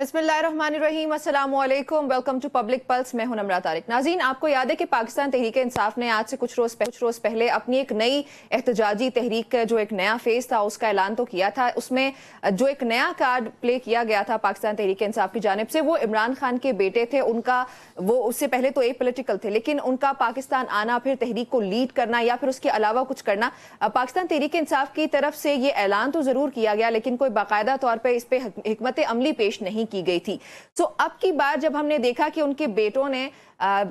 बिस्मिल्लाहिर्रहमानिर्रहीम, अस्सलाम वालेकुम, वेलकम टू पब्लिक पल्स। मैं हूं नम्रा तारिक। नाज़रीन, आपको याद है कि पाकिस्तान तहरीक इंसाफ ने आज से कुछ रोज़ पहले अपनी एक नई एहतजाजी तहरीक का जो एक नया फेज़ था उसका ऐलान तो किया था। उसमें जो एक नया कार्ड प्ले किया गया था पाकिस्तान तहरीक इंसाफ की जानिब से, वो इमरान खान के बेटे थे। उनका वो उससे पहले तो एपॉलिटिकल थे, लेकिन उनका पाकिस्तान आना, फिर तहरीक को लीड करना या फिर उसके अलावा कुछ करना, पाकिस्तान तहरीक इंसाफ की तरफ से ये ऐलान तो ज़रूर किया गया, लेकिन कोई बाकायदा तौर पर इस पर हिकमत अमली पेश नहीं की गई थी। तो अब की बार जब हमने देखा कि उनके बेटों ने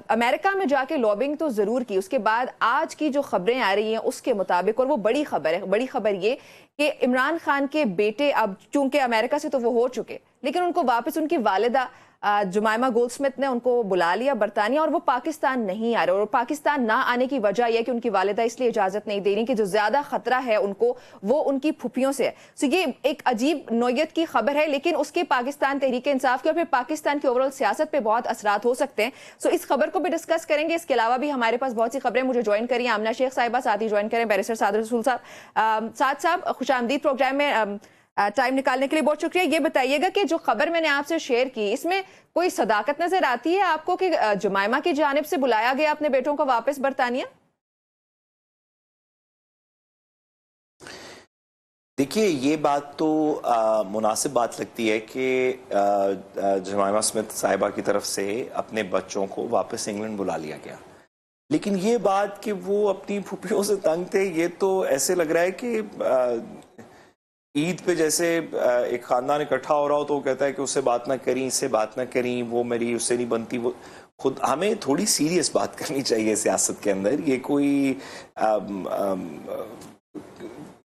अमेरिका में जाके लॉबिंग तो जरूर की, उसके बाद आज की जो खबरें आ रही हैं उसके मुताबिक, और वो बड़ी खबर है, बड़ी खबर ये कि इमरान खान के बेटे अब चूंकि अमेरिका से तो वो हो चुके, लेकिन उनको वापस उनकी वालिदा जुमाइमा गोल्डस्मिथ ने उनको बुला लिया बरतानिया, और वो पाकिस्तान नहीं आ रहे। और पाकिस्तान ना आने की वजह यह कि उनकी वालिदा इसलिए इजाजत नहीं दे रही कि जो ज्यादा खतरा है उनको वो उनकी फुफियों से है। सो ये एक अजीब नौयत की खबर है, लेकिन उसके पाकिस्तान तहरीक इंसाफ के और फिर पाकिस्तान की ओवरऑल सियासत पे बहुत असरात हो सकते हैं। सो इस खबर को भी डिस्कस करेंगे। इसके अलावा भी हमारे पास बहुत सी खबरें। मुझे ज्वाइन करिए आमना शेख साहिबा, साथ ही ज्वाइन करें बैरिस्टर सादर रसूल साहब। साथ साहब खुशामदीद प्रोग्राम में, टाइम निकालने के लिए बहुत शुक्रिया। ये बताइएगा कि जो खबर मैंने आपसे शेयर की, इसमें कोई सदाकत नजर आती है आपको कि जुमाइमा की जानिब से बुलाया गया अपने बेटों को वापस बरतानिया? देखिए, ये बात तो मुनासिब बात लगती है कि जुमाइमा स्मिथ साहिबा की तरफ से अपने बच्चों को वापस इंग्लैंड बुला लिया गया। लेकिन ये बात कि वो अपनी फुफियों से तंग थे, ये तो ऐसे लग रहा है कि ईद पे जैसे एक खानदान इकट्ठा हो रहा हो तो वो कहता है कि उससे बात ना करी, इससे बात ना करी, वो मेरी उससे नहीं बनती। वो खुद हमें थोड़ी सीरियस बात करनी चाहिए सियासत के अंदर। ये कोई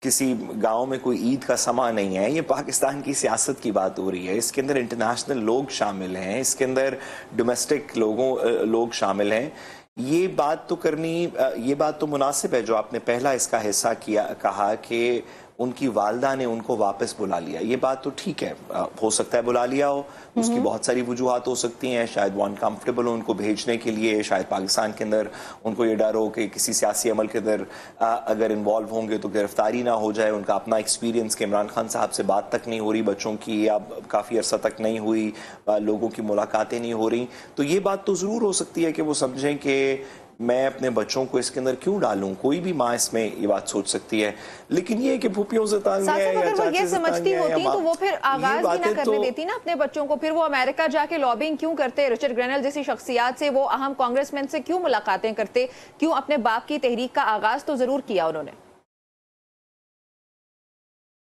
किसी गांव में कोई ईद का समा नहीं है, ये पाकिस्तान की सियासत की बात हो रही है। इसके अंदर इंटरनेशनल लोग शामिल हैं, इसके अंदर डोमेस्टिक लोग शामिल हैं। ये बात तो मुनासिब है जो आपने पहला इसका हिस्सा कहा कि उनकी वालदा ने उनको वापस बुला लिया। ये बात तो ठीक है, हो सकता है बुला लिया हो, उसकी बहुत सारी वजूहात हो सकती हैं। शायद वो अनकम्फर्टेबल हो उनको भेजने के लिए, शायद पाकिस्तान के अंदर उनको ये डर हो कि किसी सियासी अमल के अंदर अगर इन्वॉल्व होंगे तो गिरफ्तारी ना हो जाए। उनका अपना एक्सपीरियंस कि इमरान खान साहब से बात तक नहीं हो रही बच्चों की, या काफ़ी अरसा तक नहीं हुई, लोगों की मुलाकातें नहीं हो रही। तो ये बात तो ज़रूर हो सकती है कि वो समझें कि मैं अपने बच्चों को इसके अंदर क्यों डालूं। कोई भी माँ इसमें ये बात सोच सकती है। लेकिन ये कि फुफियों से तंग है या चाचे से तंग है, तो वो फिर आगाज भी ना करने देती ना अपने बच्चों को। फिर वो अमेरिका जाके लॉबिंग क्यों करते, रिचर्ड ग्रेनल जैसी शख्सियात से, वो अहम कांग्रेसमैन से क्यों मुलाकातें करते, क्यों अपने बाप की तहरीक का आगाज तो जरूर किया उन्होंने।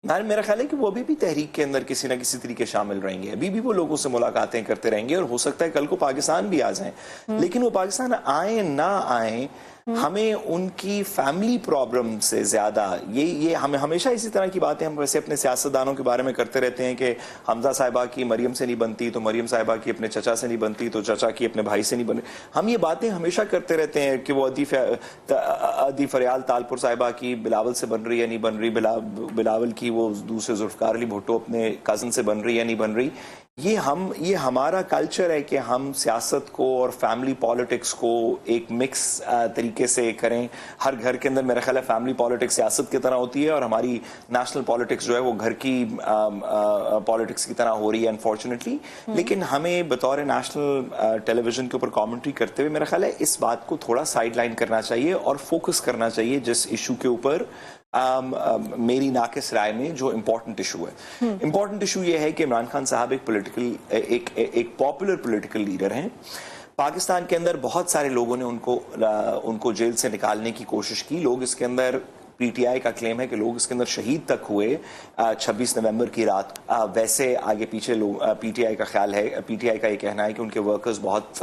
मेरा ख्याल है कि वो अभी भी तहरीक के अंदर किसी ना किसी तरीके शामिल रहेंगे, अभी भी वो लोगों से मुलाकातें करते रहेंगे, और हो सकता है कल को पाकिस्तान भी आ जाएं। लेकिन वो पाकिस्तान आए ना आए, हमें उनकी फैमिली प्रॉब्लम से ज्यादा ये हमें हमेशा इसी तरह की बातें हम वैसे अपने सियासतदानों के बारे में करते रहते हैं कि हमजा साहिबा की मरियम से नहीं बनती तो मरियम साहिबा की अपने चचा से नहीं बनती तो चचा की अपने भाई से नहीं बनती। हम ये बातें हमेशा करते रहते हैं कि वो अदी फरियाल तालपुर साहिबा की बिलावल से बन रही है नहीं बन रही, बिलावल की वो दूसरे जुल्फकार अली भुट्टो अपने कज़न से बन रही है नहीं बन रही। ये हमारा कल्चर है कि हम सियासत को और फैमिली पॉलिटिक्स को एक मिक्स तरीके से करें। हर घर के अंदर मेरा ख्याल है फैमिली पॉलिटिक्स सियासत की तरह होती है, और हमारी नेशनल पॉलिटिक्स जो है वो घर की पॉलिटिक्स की तरह हो रही है अनफॉर्चुनेटली। लेकिन हमें बतौर नेशनल टेलीविजन के ऊपर कमेंट्री करते हुए मेरा ख्याल है इस बात को थोड़ा साइड लाइन करना चाहिए और फोकस करना चाहिए जिस इशू के ऊपर मेरी नाकिस राय में जो इम्पोर्टेंट इशू है। इम्पोर्टेंट इशू ये है कि इमरान खान साहब एक पॉपुलर पॉलिटिकल लीडर हैं। पाकिस्तान के अंदर बहुत सारे लोगों ने उनको जेल से निकालने की कोशिश की। लोग इसके अंदर, पीटीआई का क्लेम है कि लोग इसके अंदर शहीद तक हुए 26 नवंबर की रात। वैसे आगे पीछे लोग, पीटीआई का ख्याल है, पीटीआई का ये कहना है कि उनके वर्कर्स बहुत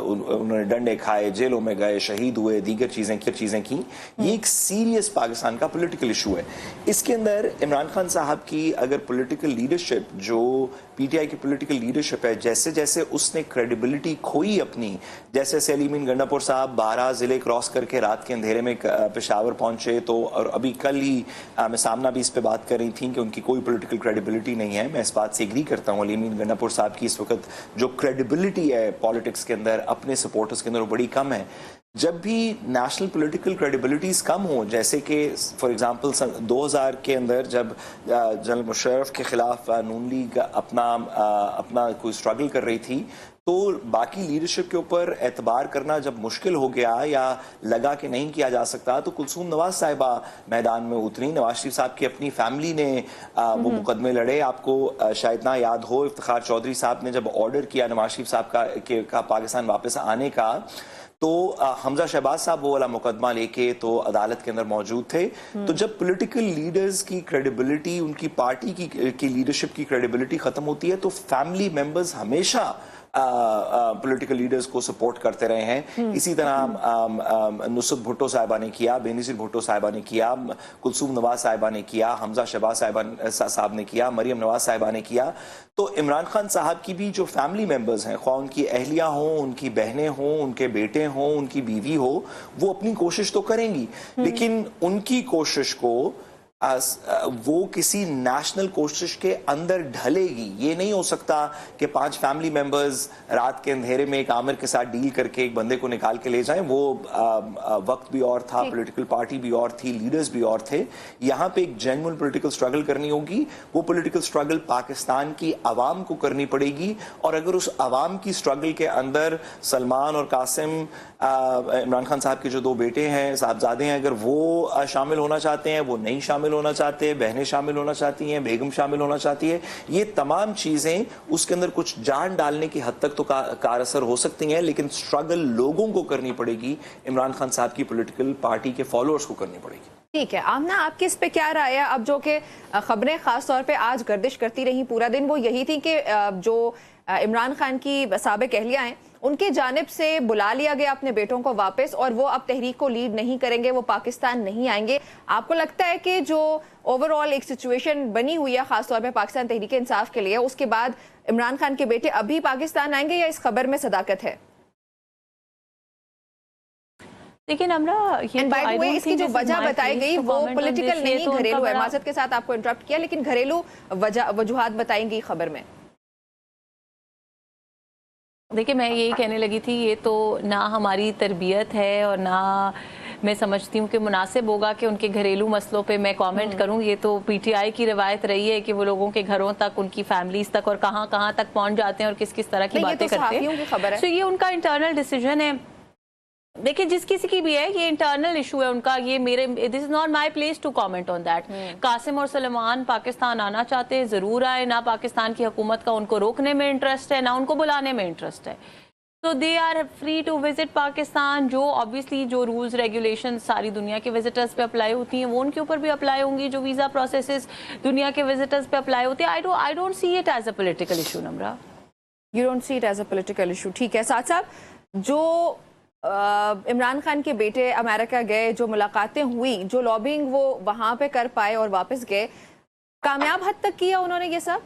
उन्होंने डंडे खाए, जेलों में गए, शहीद हुए, दीगर चीजें की। ये एक सीरियस पाकिस्तान का पॉलिटिकल इशू है। इसके अंदर इमरान खान साहब की अगर पॉलिटिकल लीडरशिप, जो पीटीआई की पॉलिटिकल लीडरशिप है, जैसे जैसे उसने क्रेडिबिलिटी खोई अपनी, जैसे सलीमीन गंडापुर साहब 12 जिले क्रॉस करके रात के अंधेरे में पेशावर पहुंचे, तो और अभी कल ही मैं सामना भी इस पे बात कर रही थी कि उनकी कोई पॉलिटिकल क्रेडिबिलिटी नहीं है। मैं इस बात से एग्री करता हूँ। सलीमीन गंडापुर साहब की इस वक्त जो क्रेडिबिलिटी है पॉलिटिक्स के अंदर अपने सपोर्टर्स के अंदर वो बड़ी कम है। जब भी नेशनल पॉलिटिकल क्रेडिबिलिटीज कम हो, जैसे कि फॉर एग्जांपल 2000 के अंदर जब जनरल मुशर्रफ के खिलाफ नून लीग अपना कोई स्ट्रगल कर रही थी, तो बाकी लीडरशिप के ऊपर एतबार करना जब मुश्किल हो गया या लगा कि नहीं किया जा सकता, तो कुलसूम नवाज साहिबा मैदान में उतरी। नवाज शरीफ साहब की अपनी फैमिली ने वो मुकदमे लड़े। आपको शायद ना याद हो, इफ्तिखार चौधरी साहब ने जब ऑर्डर किया नवाज शरीफ साहब का पाकिस्तान वापस आने का, तो हमजा शहबाज साहब वो वाला मुकदमा लेके तो अदालत के अंदर मौजूद थे। तो जब पॉलिटिकल लीडर्स की क्रेडिबिलिटी, उनकी पार्टी की लीडरशिप की क्रेडिबिलिटी खत्म होती है, तो फैमिली मेंबर्स हमेशा पॉलिटिकल लीडर्स को सपोर्ट करते रहे हैं। इसी तरह नुसरत भुट्टो साहिबा ने किया, बेनज़ीर भुट्टो साहिबा ने किया, कुलसूम नवाज साहिबा ने किया, हमजा शहबाज साहब ने किया, मरियम नवाज साहिबा ने किया। तो इमरान खान साहब की भी जो फैमिली मेंबर्स हैं, ख्वाह उनकी अहलियाँ हों, उनकी बहनें हों, उनके बेटे हों, उनकी बीवी हो, वो अपनी कोशिश तो करेंगी, लेकिन उनकी कोशिश को वो किसी नेशनल कोशिश के अंदर ढलेगी। ये नहीं हो सकता कि 5 फैमिली मेंबर्स रात के अंधेरे में एक आमिर के साथ डील करके एक बंदे को निकाल के ले जाएं। वो वक्त भी और था, पॉलिटिकल पार्टी भी और थी, लीडर्स भी और थे। यहाँ पे एक जेन्युइन पॉलिटिकल स्ट्रगल करनी होगी। वो पॉलिटिकल स्ट्रगल पाकिस्तान की आवाम को करनी पड़ेगी, और अगर उस आवाम की स्ट्रगल के अंदर सलमान और कासिम, इमरान खान साहब के जो 2 बेटे हैं, साहबजादे हैं, अगर वो शामिल होना चाहते हैं, वो नहीं शामिल होना चाहते हैं, बहनें शामिल होना चाहती हैं, बेगम शामिल होना चाहती है, ये तमाम चीजें उसके अंदर कुछ जान डालने की हद तक तो कार असर हो सकती हैं, लेकिन स्ट्रगल लोगों को करनी पड़ेगी, इमरान खान साहब की पॉलिटिकल पार्टी के फॉलोअर्स को करनी पड़ेगी। ठीक है आमना, आपकी इस पे क्या राय है? अब जो कि खबरें खास तौर पे आज गर्दिश करती रही पूरा दिन, वो यही थी कि जो इमरान खान की साबिक अहलिया हैं, उनकी जानिब से बुला लिया गया अपने बेटों को वापस, और वो अब तहरीक को लीड नहीं करेंगे, वो पाकिस्तान नहीं आएंगे। आपको लगता है कि जो ओवरऑल एक सिचुएशन बनी हुई है खासतौर पे पाकिस्तान तहरीक इंसाफ के लिए, उसके बाद इमरान खान के बेटे अभी पाकिस्तान आएंगे, या इस खबर में सदाकत है? लेकिन हमरा इसकी जो वजह बताई गई वो पॉलिटिकल नहीं, घरेलू है। माजरत के साथ आपको इंटरप्ट किया, लेकिन घरेलू वजूहात बताई गई खबर में। देखिए, मैं यही कहने लगी थी, ये तो ना हमारी तरबियत है और ना मैं समझती हूँ कि मुनासिब होगा कि उनके घरेलू मसलों पे मैं कमेंट करूँ। ये तो पीटीआई की रवायत रही है कि वो लोगों के घरों तक, उनकी फैमिलीज तक और कहाँ कहाँ तक पहुँच जाते हैं और किस किस तरह की बातें करते हैं। तो ये उनका इंटरनल डिसीजन है। देखिए, जिस किसी की भी है, ये इंटरनल इशू है उनका। ये मेरे, this is not my place to comment on that. Qasim और सलमान पाकिस्तान आना चाहते हैं, जरूर आए। ना पाकिस्तान की हुकूमत का उनको रोकने में इंटरेस्ट है, ना उनको बुलाने में इंटरेस्ट है। तो they are free to visit Pakistan. जो ऑब्वियसली जो रूल्स रेगुलेशन सारी दुनिया के विजिटर्स पे अप्लाई होती हैं, वो उनके ऊपर भी अप्लाई होंगी। जो वीजा प्रोसेसेस दुनिया के विजिटर्स पे अप्लाई होते हैं। I don't see it as a political issue. Namra, you don't see it as a political issue. ठीक है साथ साहब, जो इमरान खान के बेटे अमेरिका गए, जो मुलाकातें हुई, जो लॉबिंग वो वहां पे कर पाए और वापस गए, कामयाब हद तक किया उन्होंने ये सब?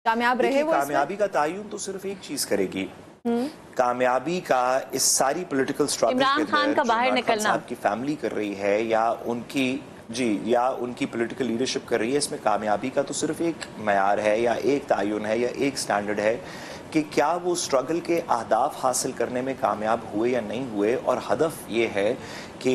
कामयाब रहे वो? कामयाबी का तायुन तो सिर्फ एक चीज करेगी, कामयाबी का इस सारी पॉलिटिकल स्ट्रगल इमरान खान का बाहर निकलना की फैमिली कर रही है या उनकी पॉलिटिकल लीडरशिप कर रही है, इसमें कामयाबी का तो सिर्फ एक मयार है या एक तायुन है या एक स्टैंडर्ड है कि क्या वो स्ट्रगल के अहदाफ हासिल करने में कामयाब हुए या नहीं हुए। और हदफ ये है कि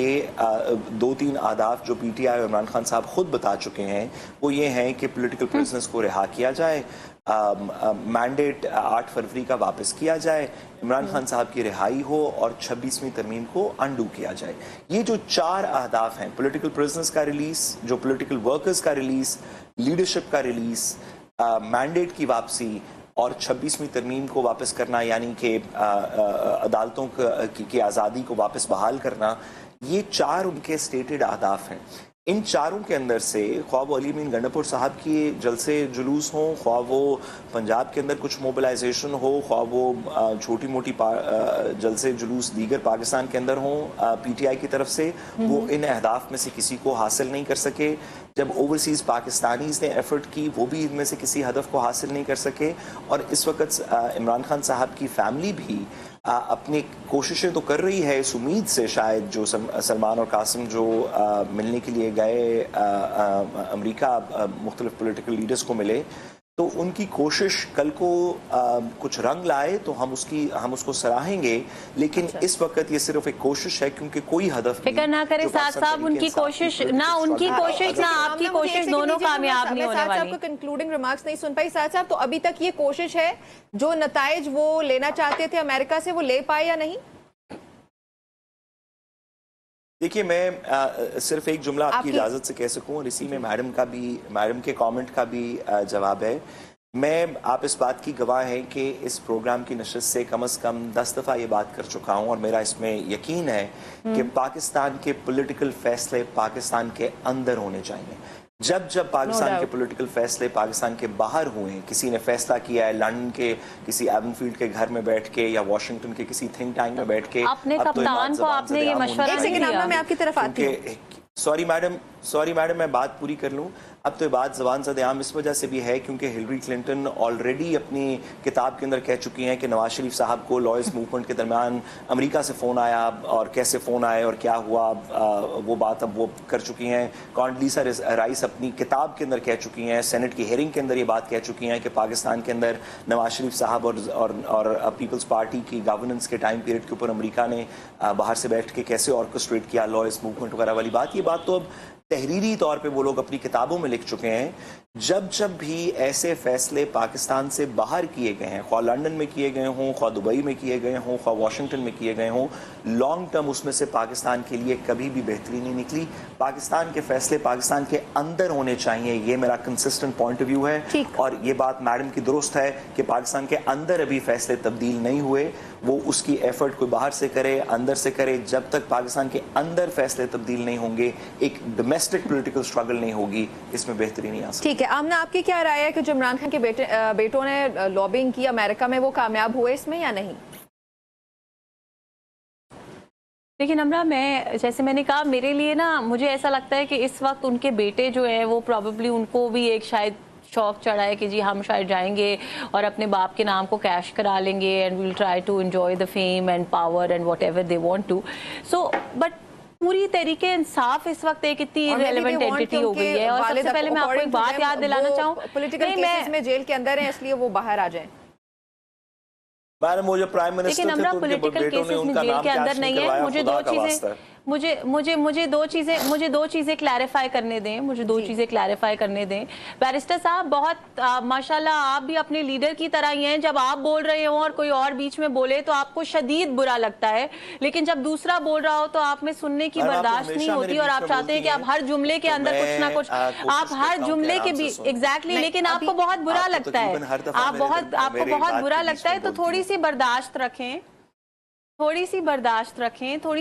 2-3 अहदाफ जो पीटीआई और इमरान खान साहब खुद बता चुके हैं, वो ये हैं कि पॉलिटिकल प्रिजनर्स को रिहा किया जाए, मैंडेट 8 फरवरी का वापस किया जाए, इमरान खान साहब की रिहाई हो और 26वीं तरमीम को अंडू किया जाए। ये जो 4 अहदाफ हैं, पॉलिटिकल प्रिजनर्स का रिलीज, जो पॉलिटिकल वर्कर्स का रिलीज, लीडरशिप का रिलीज, मैंडेट की वापसी और 26वीं तरमीम को वापस करना, यानी कि अदालतों की आज़ादी को वापस बहाल करना, ये 4 उनके स्टेटेड अहदाफ हैं। इन चारों के अंदर से ख्वाह वो अली अमीन गंडापुर साहब की जलसे जुलूस हों, ख्वाह वो पंजाब के अंदर कुछ मोबिलाइजेशन हो, ख्वाह वो छोटी मोटी जलसे जुलूस दीगर पाकिस्तान के अंदर हों पीटीआई की तरफ से, वो इन अहदाफ में से किसी को हासिल नहीं कर सके। जब ओवरसीज़ पाकिस्तानीज़ ने एफर्ट की, वो भी इनमें से किसी हदफ को हासिल नहीं कर सके। और इस वक्त इमरान खान साहब की फैमिली भी अपनी कोशिशें तो कर रही है इस उम्मीद से, शायद जो सलमान और कासिम जो मिलने के लिए गए अमेरिका, मुख्तलिफ पॉलिटिकल लीडर्स को मिले, तो उनकी कोशिश कल को कुछ रंग लाए तो हम उसको सराहेंगे, लेकिन इस वक्त ये सिर्फ एक कोशिश है, क्योंकि कोई हदफ फिक्र ना करें साथ साहब, उनकी कोशिश ना आपकी कोशिश दोनों कामयाब नहीं होने वाली। आपको कंक्लूडिंग रिमार्क्स नहीं सुन पाई साथ साहब, तो अभी तक ये कोशिश है, जो नताइज वो लेना चाहते थे अमेरिका से, वो ले पाए या नहीं? देखिए, मैं सिर्फ एक जुमला आपकी इजाजत से कह सकूं, और इसी में मैडम के कमेंट का भी जवाब है। आप इस बात की गवाह हैं कि इस प्रोग्राम की नशस्त से कम से 10 दफ़ा ये बात कर चुका हूं, और मेरा इसमें यकीन है कि पाकिस्तान के पॉलिटिकल फैसले पाकिस्तान के अंदर होने चाहिए। जब पाकिस्तान के पॉलिटिकल फैसले पाकिस्तान के बाहर हुए, किसी ने फैसला किया है लंदन के किसी एवनफील्ड के घर में बैठ के या वाशिंगटन के किसी थिंक टैंक में बैठ के, अपने कप्तान को आपने ये मशवरा नहीं दिया। मैं आपकी तरफ आती हूं। सॉरी मैडम, मैं बात पूरी कर लूं। अब तो ये बात ज़बान ज़द-ए-आम इस वजह से भी है क्योंकि हिलरी क्लिंटन ऑलरेडी अपनी किताब के अंदर कह चुकी हैं कि नवाज शरीफ साहब को लॉयर्स मूवमेंट के दरमियान अमेरिका से फ़ोन आया, और कैसे फ़ोन आए और क्या हुआ, वो बात अब वो कर चुकी हैं। कॉन्डलीसा राइस अपनी किताब के अंदर कह चुकी हैं, सेनेट की हेयरिंग के अंदर ये बात कह चुकी हैं कि पाकिस्तान के अंदर नवाज शरीफ साहब और पीपल्स पार्टी की गवर्नेंस के टाइम पीरियड के ऊपर अमेरिका ने बाहर से बैठ के कैसे ऑर्केस्ट्रेट किया लॉयर्स मूवमेंट वगैरह वाली बात। ये बात तो अब तहरीरी तौर पे वो लोग अपनी किताबों में लिख चुके हैं। जब भी ऐसे फैसले पाकिस्तान से बाहर किए गए हैं, ख्वाह लंदन में किए गए हों, ख्वाह दुबई में किए गए हों, ख्वाह वाशिंगटन में किए गए हों, लॉन्ग टर्म उसमें से पाकिस्तान के लिए कभी भी बेहतरी नहीं निकली। पाकिस्तान के फैसले पाकिस्तान के अंदर होने चाहिए, ये मेरा कंसिस्टेंट पॉइंट ऑफ व्यू है। और ये बात मैडम की दुरुस्त है कि पाकिस्तान के अंदर अभी फैसले तब्दील नहीं हुए। वो उसकी एफर्ट कोई बाहर से करे, अंदर से करे, जब तक पाकिस्तान के अंदर फैसले तब्दील नहीं होंगे, एक डोमेस्टिक पॉलिटिकल स्ट्रगल नहीं होगी, इसमें बेहतरी नहीं आ सकती। ठीक है, आमना आपकी क्या राय है कि जो इमरान खान के बेटों ने लॉबिंग की अमेरिका में, वो कामयाब हुए इसमें या नहीं? लेकिन अमरा, मैं जैसे मैंने कहा, मेरे लिए ना मुझे ऐसा लगता है कि इस वक्त उनके बेटे जो है वो प्रॉबेबली उनको भी एक शायद शौक चढ़ा है कि जी हम शायद जाएंगे और अपने बाप के नाम को कैश करा लेंगे and we will try to enjoy the fame and power and whatever they want to. So but पूरी तरीके इंसाफ इस वक्त एक इतनी इररिलेवेंट एंटिटी हो गई है। और सबसे पहले मैं आपको एक बात याद दिलाना चाहूँ, पॉलिटिकल केसेस में जेल के अंदर हैं, इसलिए वो बाहर आ जाएं। मैडम, वो जो प्राइम मिनिस्टर थे तो उनके बेटों ने उनका नाम कैश नहीं करवाया। मुझे दो चीजें मुझे दो चीजें क्लैरिफाई करने दें। बैरिस्टर साहब, बहुत माशाल्लाह आप भी अपने लीडर की तरह ही हैं। जब आप बोल रहे हो और कोई और बीच में बोले तो आपको शदीद बुरा लगता है, लेकिन जब दूसरा बोल रहा हो तो आप में सुनने की बर्दाश्त नहीं होती और आप चाहते हैं कि आप हर जुमले के अंदर कुछ ना कुछ, आप हर जुमले के भी एग्जैक्टली, लेकिन आपको बहुत बुरा लगता है, आपको बहुत बुरा लगता है। तो थोड़ी सी बर्दाश्त रखें, थोड़ी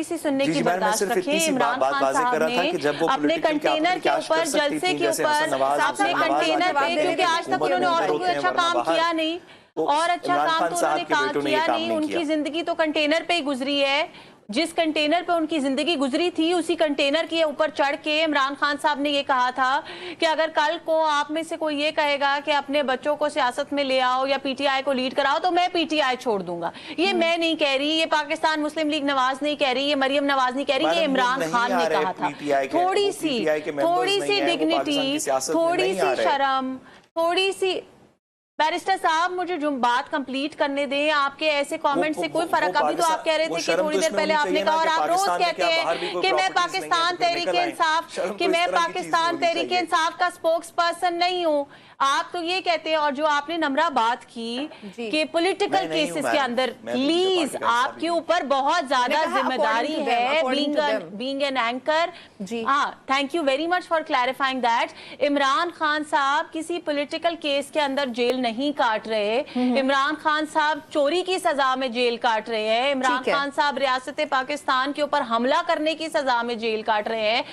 सी सुनने की बर्दाश्त रखें। इमरान खान साहब ने अपने कंटेनर के ऊपर, जलसे के ऊपर, अपने कंटेनर पे, क्योंकि आज तक उन्होंने और कोई अच्छा काम किया नहीं, और अच्छा काम तो उन्होंने किया नहीं। उनकी जिंदगी तो कंटेनर पे ही गुजरी है। जिस कंटेनर पे उनकी जिंदगी गुजरी थी, उसी कंटेनर के ऊपर चढ़ के इमरान खान साहब ने ये कहा था कि अगर कल को आप में से कोई ये कहेगा कि अपने बच्चों को सियासत में ले आओ या पीटीआई को लीड कराओ तो मैं पीटीआई छोड़ दूंगा। ये मैं नहीं कह रही, ये पाकिस्तान मुस्लिम लीग नवाज नहीं कह रही, ये मरियम नवाज नहीं कह रही, ये इमरान खान ने कहा था। थोड़ी सी डिग्निटी, थोड़ी सी शर्म, थोड़ी सी। बैरिस्टर साहब, मुझे जो बात कंप्लीट करने दें। आपके ऐसे कमेंट से कोई फर्क, अभी तो आप कह रहे थे कि थोड़ी देर पहले आपने कहा, और आप रोज कहते हैं कि मैं पाकिस्तान तहरीक इंसाफ का स्पोक्स पर्सन नहीं हूँ। आप तो ये कहते हैं, और जो आपने नम्रा बात की कि पॉलिटिकल केसेस के अंदर प्लीज आपके ऊपर बहुत ज्यादा जिम्मेदारी है, being an anchor. Thank you very much for clarifying that. Imran Khan साहब किसी पॉलिटिकल केस के अंदर जेल नहीं काट रहे। इमरान खान साहब चोरी की सजा में जेल काट रहे हैं। इमरान खान साहब रियासत पाकिस्तान के ऊपर हमला करने की सजा में जेल काट रहे हैं।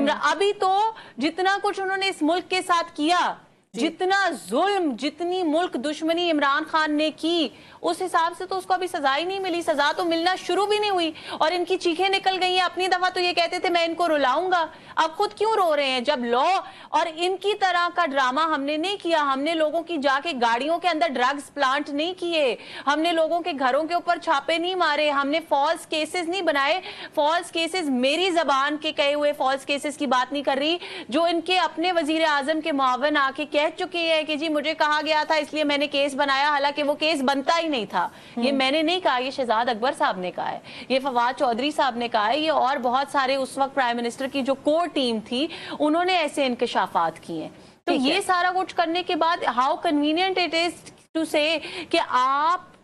अभी तो जितना कुछ उन्होंने इस मुल्क के साथ किया, जितना जुल्म, जितनी मुल्क दुश्मनी इमरान खान ने की, उस हिसाब से तो उसको अभी सजा ही नहीं मिली। सजा तो मिलना शुरू भी नहीं हुई और इनकी चीखें निकल गई हैं। अपनी दफा तो ये कहते थे मैं इनको रुलाऊंगा, अब खुद क्यों रो रहे हैं? जब लॉ और इनकी तरह का ड्रामा हमने नहीं किया, हमने लोगों की जाके गाड़ियों के अंदर ड्रग्स प्लांट नहीं किए, हमने लोगों के घरों के ऊपर छापे नहीं मारे, हमने फॉल्स केसेस नहीं बनाए। फॉल्स केसेस, मेरी जबान के कहे हुए फॉल्स केसेस की बात नहीं कर रही, जो इनके अपने वजीर आजम के मुआवन आके کہہ چکی ہے کہ جی مجھے کہا گیا تھا اس لیے میں نے کیس بنایا، حالانکہ وہ کیس بنتا ہی نہیں تھا. یہ میں نے نہیں کہا، یہ شہزاد اکبر صاحب نے کہا ہے، یہ فواد چودھری صاحب نے کہا ہے، یہ اور بہت سارے اس وقت پرائم منسٹر کی جو کور ٹیم تھی انہوں نے ایسے انکشافات کیے ہیں. تو یہ سارا کچھ کرنے کے بعد how convenient it is to say کہ آپ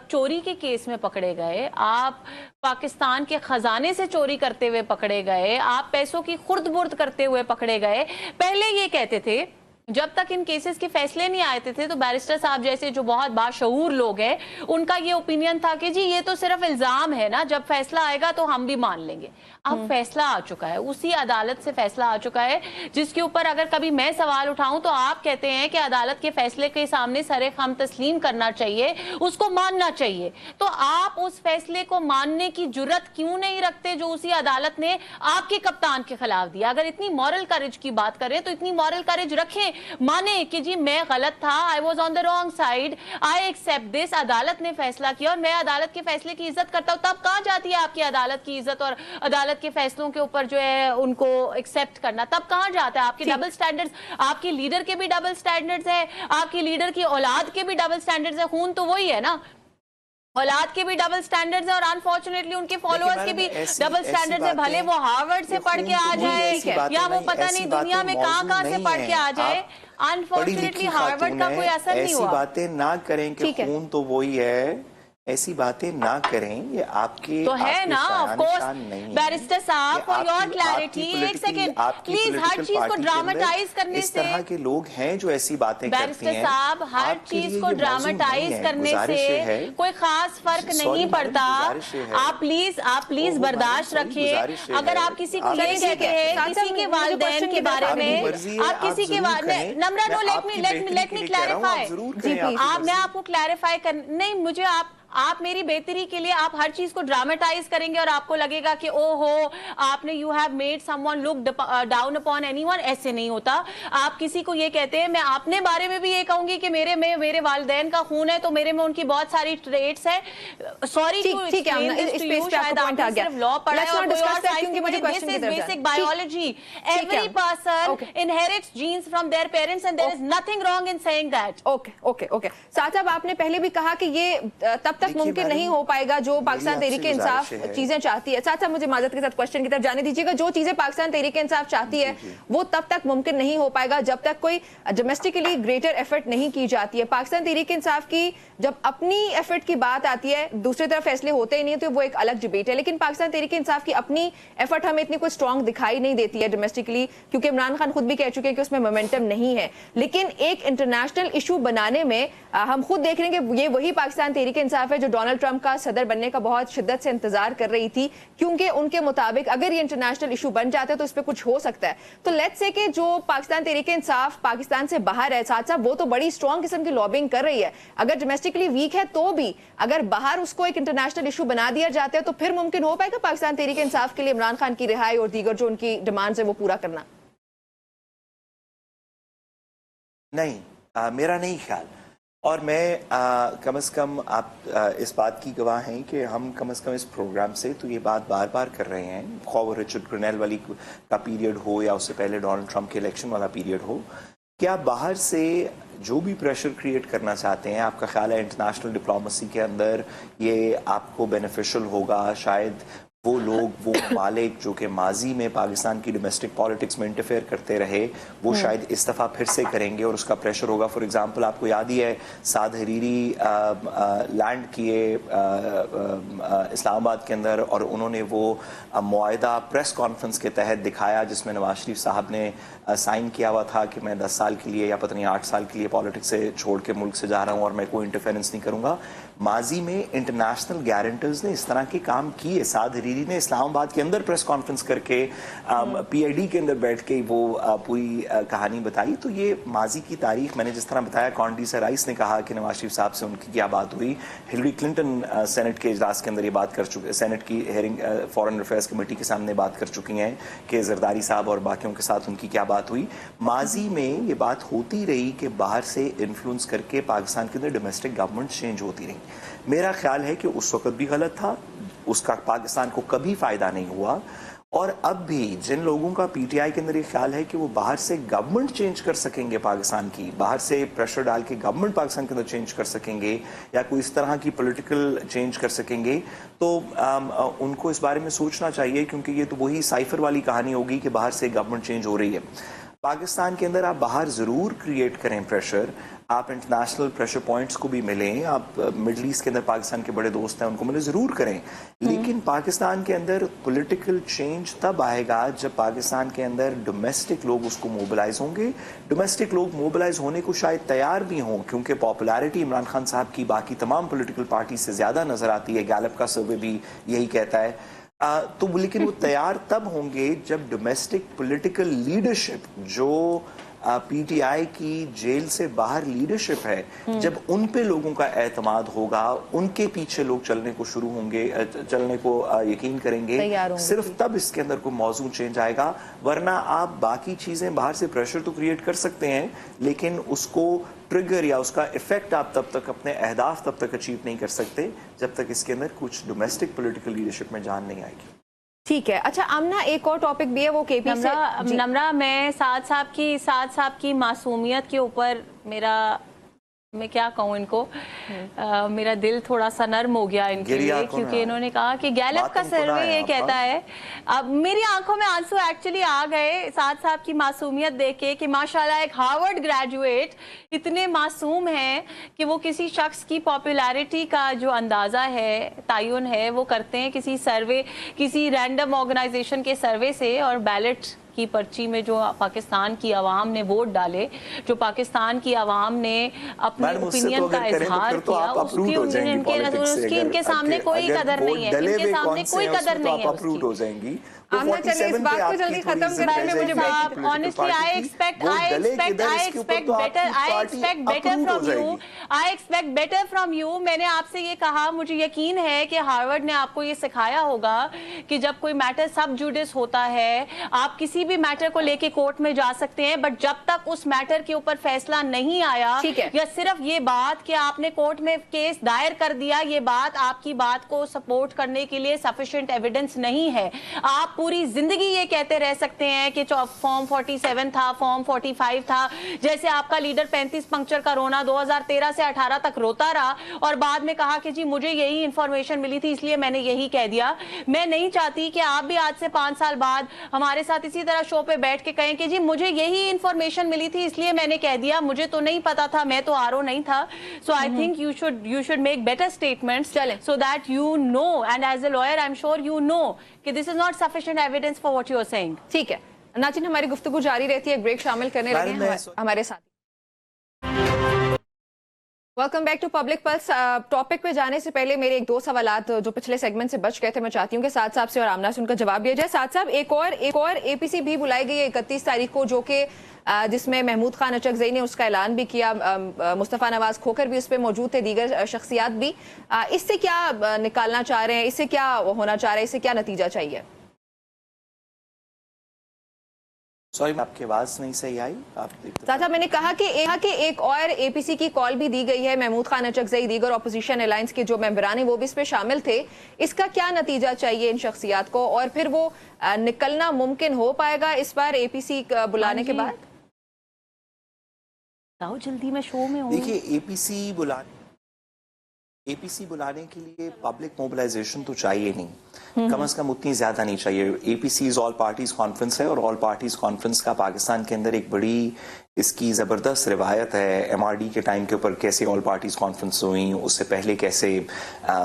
چوری کے کیس میں پکڑے گئے، آپ پاکستان کے خزانے سے چوری کرتے ہوئے پکڑے گئے، آپ پیسوں کی خرد برد کرتے ہوئے پکڑے گئے. پہلے یہ کہتے تھے جب تک ان کیسز کے فیصلے نہیں آئے تھے تو بیرسٹر صاحب جیسے جو بہت باشعور لوگ ہیں ان کا یہ اوپینین تھا کہ جی یہ تو صرف الزام ہے نا، جب فیصلہ آئے گا تو ہم بھی مان لیں گے. اب فیصلہ آ چکا ہے، اسی عدالت سے فیصلہ آ چکا ہے جس کے اوپر اگر کبھی میں سوال اٹھاؤں تو آپ کہتے ہیں کہ عدالت کے فیصلے کے سامنے سر خم تسلیم کرنا چاہیے، اس کو ماننا چاہیے. تو آپ اس فیصلے کو ماننے کی جرت کیوں نہیں رکھتے جو اسی عدالت نے آپ کے کپتان کے خلاف دیا؟ اگر اتنی مورل کریج کی بات کریں تو اتنی مورل کریج رکھیں، مانے کہ جی میں غلط تھا، I was on the wrong side, I accept this. عدالت نے فیصلہ کیا اور میں عدالت کے فیصلے کی عزت کرتا ہوں. تب کہاں جاتی ہے آپ کی عدالت کی عزت اور عدالت کے فیصلوں کے اوپر جو ہے ان کو ایکسپٹ کرنا؟ تب کہاں جاتا ہے آپ کے ڈبل سٹینڈرڈز؟ آپ کی لیڈر کے بھی ڈبل سٹینڈرڈز ہیں، آپ کی لیڈر کی اولاد کے بھی ڈبل سٹینڈرڈز ہیں. خون تو وہی ہے نا، اولاد کے بھی ڈبل سٹینڈرڈز ہیں اور انفارچونیٹلی ان کے فالوورز کے بھی ڈبل سٹینڈرڈز ہیں. بھلے وہ ہارورڈ سے پڑھ کے آ جائے یا وہ پتہ نہیں دنیا میں کہاں سے پڑھ کے آ جائے، انفارچونیٹلی ہارورڈ کا کوئی اثر نہیں ہوا. ایسی باتیں نہ کریں کہ خون تو وہی ہے، ایسی باتیں نہ کریں، یہ آپ کے تو ہے نا. آف کورس بیرسٹر صاحب فار یور کلیئرٹی، ایک سیکنڈ پلیز، ہر چیز کو ڈراماٹائز کرنے سے، اس طرح کے لوگ ہیں جو ایسی باتیں کرتے ہیں. بیرسٹر صاحب ہر چیز کو ڈراماٹائز کرنے سے کوئی خاص فرق نہیں پڑتا. آپ پلیز برداشت رکھیے. اگر آپ کسی کو یہ کہتے ہیں کسی کے والدین کے بارے میں، آپ کسی کے نمرہ نو لیٹ می کلیریفائی، میں آپ کو کلیریفائی نہیں، مجھے آپ میری بہتری کے لیے آپ ہر چیز کو ڈراماٹائز کریں گے اور آپ کو لگے گا کہ او ہو آپ نے you have made someone look down upon anyone. ایسے نہیں ہوتا. آپ کسی کو یہ کہتے ہیں، میں اپنے بارے میں بھی یہ کہوں گی کہ میرے والدین کا خون ہے تو میرے میں ان کی بہت ساری ٹریٹس ہیں. Sorry to explain this to you, شاید آپ نے صرف لا پڑھا ہے اور کوئی اور سائنس نہیں. This is basic biology. Every person inherits genes from their parents and there is nothing wrong in seeing that. Okay ساتھ اب آپ نے پہلے بھی کہا کہ یہ تب تک ممکن نہیں ہو پائے گا جو پاکستان تحریک انصاف چیزیں چاہتی ہے. ساتھ مجھے معذرت کے ساتھ کوشچن کی طرف جانے دیجیے گا. جو چیزیں پاکستان تحریک انصاف چاہتی ہے وہ تب تک ممکن نہیں ہو پائے گا جب تک کوئی ڈومیسٹکلی گریٹر ایفرٹ نہیں کی جاتی ہے. پاکستان تحریک انصاف کی جب اپنی ایفرٹ کی بات آتی ہے، دوسری طرف فیصلے ہوتے ہی نہیں تو وہ ایک الگ ڈبیٹ ہے. لیکن پاکستان تحریک انصاف کی اپنی ایفرٹ ہمیں اتنی کوئی اسٹرانگ دکھائی نہیں دیتی ہے ڈومیسٹکلی، کیونکہ عمران خان خود بھی کہہ چکے ہیں کہ اس میں مومنٹم نہیں ہے. لیکن ایک انٹرنیشنل ایشو بنانے میں ہم خود دیکھ رہے ہیں کہ یہ وہی پاکستان تحریک انصاف ہے جو ڈونلڈ ٹرمپ کا صدر بننے کا بہت شدت سے انتظار کر رہی تھی، کیونکہ ان کے مطابق اگر یہ انٹرنیشنل ایشو بن جاتا ہے تو اس پہ کچھ ہو سکتا ہے. تو لیٹس سے کہ جو پاکستان تحریک انصاف پاکستان سے باہر ہے، ساتھ ساتھ وہ تو بڑی اسٹرانگ قسم کی لابنگ کر رہی ہے. اگر ڈومیسٹکلی ویک ہے تو بھی اگر باہر اس کو ایک انٹرنیشنل ایشو بنا دیا جاتا ہے تو پھر ممکن ہو پائے گا پاکستان تحریک انصاف کے لیے عمران خان کی رہائی اور دیگر جو ان کی ڈیمانڈز ہیں وہ پورا کرنا. نہیں، میرا نہیں خیال. اور میں کم از کم آپ اس بات کی گواہ ہیں کہ ہم کم از کم اس پروگرام سے تو یہ بات بار بار کر رہے ہیں، خواہ رچرڈ گرنیل والی کا پیریڈ ہو یا اس سے پہلے ڈونلڈ ٹرمپ کے الیکشن والا پیریڈ ہو، کہ آپ باہر سے جو بھی پریشر کریٹ کرنا چاہتے ہیں، آپ کا خیال ہے انٹرنیشنل ڈپلومیسی کے اندر یہ آپ کو بینیفیشل ہوگا؟ شاید وہ لوگ، وہ ممالک جو کہ ماضی میں پاکستان کی ڈومیسٹک پالیٹکس میں انٹرفیئر کرتے رہے، وہ شاید اس دفعہ پھر سے کریں گے اور اس کا پریشر ہوگا. فار ایگزامپل آپ کو یاد ہی ہے سعد حریری لینڈ کیے اسلام آباد کے اندر اور انہوں نے وہ معاہدہ پریس کانفرنس کے تحت دکھایا جس میں نواز شریف صاحب نے سائن کیا ہوا تھا کہ میں 10 سال کے لیے یا پتہ نہیں 8 سال کے لیے پالیٹکس سے چھوڑ کے ملک سے جا رہا ہوں اور میں کوئی انٹرفیئرنس نہیں کروں گا. ماضی میں انٹرنیشنل گارنٹرز نے اس طرح کے کام کیے. سعد حریری نے اسلام آباد کے اندر پریس کانفرنس کر کے پی آئی ڈی کے اندر بیٹھ کے وہ پوری کہانی بتائی. تو یہ ماضی کی تاریخ میں نے جس طرح بتایا، کانڈیسا رائس نے کہا کہ نواز شریف صاحب سے ان کی کیا بات ہوئی، ہلری کلنٹن سینٹ کے اجلاس کے اندر یہ بات کر چکے، سینٹ کی ہیئرنگ فارن افیئرز کمیٹی کے سامنے بات کر چکی ہیں کہ زرداری صاحب اور باقیوں کے ساتھ ان کی کیا بات ہوئی. ماضی میں یہ بات ہوتی رہی کہ باہر سے انفلوئنس کر کے پاکستان کے اندر ڈومیسٹک گورنمنٹ چینج ہوتی رہی. میرا خیال ہے کہ اس وقت بھی غلط تھا، اس کا پاکستان کو کبھی فائدہ نہیں ہوا اور اب بھی جن لوگوں کا پی ٹی آئی کے اندر یہ خیال ہے کہ وہ باہر سے گورنمنٹ چینج کر سکیں گے پاکستان کی، باہر سے پریشر ڈال کے گورنمنٹ پاکستان کے اندر چینج کر سکیں گے یا کوئی اس طرح کی پولیٹیکل چینج کر سکیں گے، تو ان کو اس بارے میں سوچنا چاہیے، کیونکہ یہ تو وہی سائفر والی کہانی ہوگی کہ باہر سے گورنمنٹ چینج ہو رہی ہے۔ پاکستان کے اندر آپ باہر ضرور کریٹ کریں پریشر، آپ انٹرنیشنل پریشر پوائنٹس کو بھی ملیں، آپ مڈل ایسٹ کے اندر پاکستان کے بڑے دوست ہیں ان کو ملیں، ضرور کریں، لیکن پاکستان کے اندر پولیٹیکل چینج تب آئے گا جب پاکستان کے اندر ڈومیسٹک لوگ اس کو موبلائز ہوں گے۔ ڈومیسٹک لوگ موبلائز ہونے کو شاید تیار بھی ہوں، کیونکہ پاپولیرٹی عمران خان صاحب کی باقی تمام پولیٹیکل پارٹی سے زیادہ نظر آتی ہے، گیلپ کا سروے بھی یہی کہتا ہے، تو لیکن وہ تیار تب ہوں گے جب ڈومیسٹک پولیٹیکل لیڈرشپ جو پی ٹی آئی کی جیل سے باہر لیڈرشپ ہے، جب ان پہ لوگوں کا اعتماد ہوگا، ان کے پیچھے لوگ چلنے کو شروع ہوں گے، چلنے کو یقین کریں گے، صرف تب اس کے اندر کوئی موضوع چینج آئے گا، ورنہ آپ باقی چیزیں باہر سے پریشر تو کریٹ کر سکتے ہیں، لیکن اس کو ٹریگر یا اس کا ایفیکٹ آپ تب تک اپنے اہداف تب تک اچیو نہیں کر سکتے جب تک اس کے اندر کچھ ڈومیسٹک پولیٹیکل لیڈرشپ میں جان نہیں آئے گی۔ ٹھیک ہے، اچھا آمنہ ایک اور ٹاپک بھی ہے وہ کے پی سے نمرہ میں سعد صاحب کی معصومیت کے اوپر میں کیا کہوں ان کو، میرا دل تھوڑا سا نرم ہو گیا ان کے لیے، کیونکہ انہوں نے کہا کہ گیلپ کا سروے یہ کہتا ہے، اب میری آنکھوں میں آنسو ایکچولی آ گئے سعد صاحب کی معصومیت دیکھ کے کہ ماشاءاللہ ایک ہارورڈ گریجویٹ اتنے معصوم ہیں کہ وہ کسی شخص کی پاپولیرٹی کا جو اندازہ ہے، تعین ہے، وہ کرتے ہیں کسی سروے، کسی رینڈم آرگنائزیشن کے سروے سے، اور بیلٹ کی پرچی میں جو پاکستان کی عوام نے ووٹ ڈالے، جو پاکستان کی عوام نے اپنے اوپینین کا اظہار کیا، اس کی ان کے سامنے کوئی قدر نہیں ہے، ان کے سامنے کوئی قدر نہیں ہے اس کی۔ چلیے اس بات کو جلدی ختم کرنے میں مجھے honestly I expect better from you۔ میں نے آپ سے یہ کہا، مجھے یقین ہے کہ ہارورڈ نے آپ کو یہ سکھایا ہوگا کہ جب کوئی میٹر سب جوڈس ہوتا ہے، آپ کسی بھی میٹر کو لے کے کورٹ میں جا سکتے ہیں، بٹ جب تک اس میٹر کے اوپر فیصلہ نہیں آیا، یا صرف یہ بات کہ آپ نے کورٹ میں کیس دائر کر دیا، یہ بات آپ کی بات کو سپورٹ کرنے کے لیے سفیشینٹ ایویڈنس نہیں ہے۔ آپ پوری زندگی یہ کہتے رہ سکتے ہیں کہ فارم 47 تھا، فارم 45 تھا، جیسے آپ کا لیڈر 35 پنکچر کا رونا 2013 سے 18 تک روتا رہا، اور بعد میں کہا کہ جی مجھے یہی انفارمیشن ملی تھی اس لیے میں نے یہی کہہ دیا۔ میں نہیں چاہتی کہ آپ بھی آج سے 5 سال بعد ہمارے ساتھ اسی طرح شو پہ بیٹھ کے کہیں کہ جی مجھے یہی انفارمیشن ملی تھی اس لیے میں نے کہہ دیا، مجھے تو نہیں پتا تھا، میں تو آرو نہیں تھا۔ So I think you should make better statements so that you know, and as a lawyer I'm sure you know کہ this is not sufficient evidence for what you are saying۔ ٹھیک ہے ناظرین، ہماری گفتگو جاری رہتی ہے، ایک بریک شامل کرنے لگے ہیں ہمارے ساتھ۔ Welcome back to public plus. Topic پہ جانے سے پہلے میرے ایک دو سوالات جو پچھلے سیگمنٹ سے بچ گئے تھے، میں چاہتی ہوں کہ سعد صاحب سے اور آمنہ سے ان کا جواب دیا جائے۔ سعد صاحب، ایک اور اے پی سی بھی بلائی گئی ہے 31 تاریخ کو، جو کہ جس میں محمود خان اچکزئی نے اس کا اعلان بھی کیا، مصطفیٰ نواز کھوکھر بھی اس پہ موجود تھے، دیگر شخصیات بھی۔ اس سے کیا نکالنا چاہ رہے ہیں، اس سے کیا ہونا چاہ رہے ہیں، اس سے کیا نتیجہ چاہیے؟ سوری، آپ کی آواز نہیں صحیح آئی۔ صاحب میں نے کہا کہ ایک اور اے پی سی کی کال بھی دی گئی ہے، محمود خان اچکزئی، دیگر اپوزیشن الائنس کے جو ممبران ہیں وہ بھی اس پہ شامل تھے۔ اس کا کیا نتیجہ چاہیے ان شخصیات کو، اور پھر وہ نکلنا ممکن ہو پائے گا اس بار اے پی سی بلانے کے بعد؟ جلدی میں شو میں ہوں۔ دیکھیے، اے پی سی بلانے کے لیے پبلک موبلائزیشن تو چاہیے نہیں، کم از کم اتنی زیادہ نہیں چاہیے۔ اے پی سی آل پارٹیز کانفرنس ہے، اور آل پارٹیز کانفرنس کا پاکستان کے اندر ایک بڑی اس کی زبردست روایت ہے۔ ایم آر ڈی کے ٹائم کے اوپر کیسے آل پارٹیز کانفرنس ہوئیں، اس سے پہلے کیسے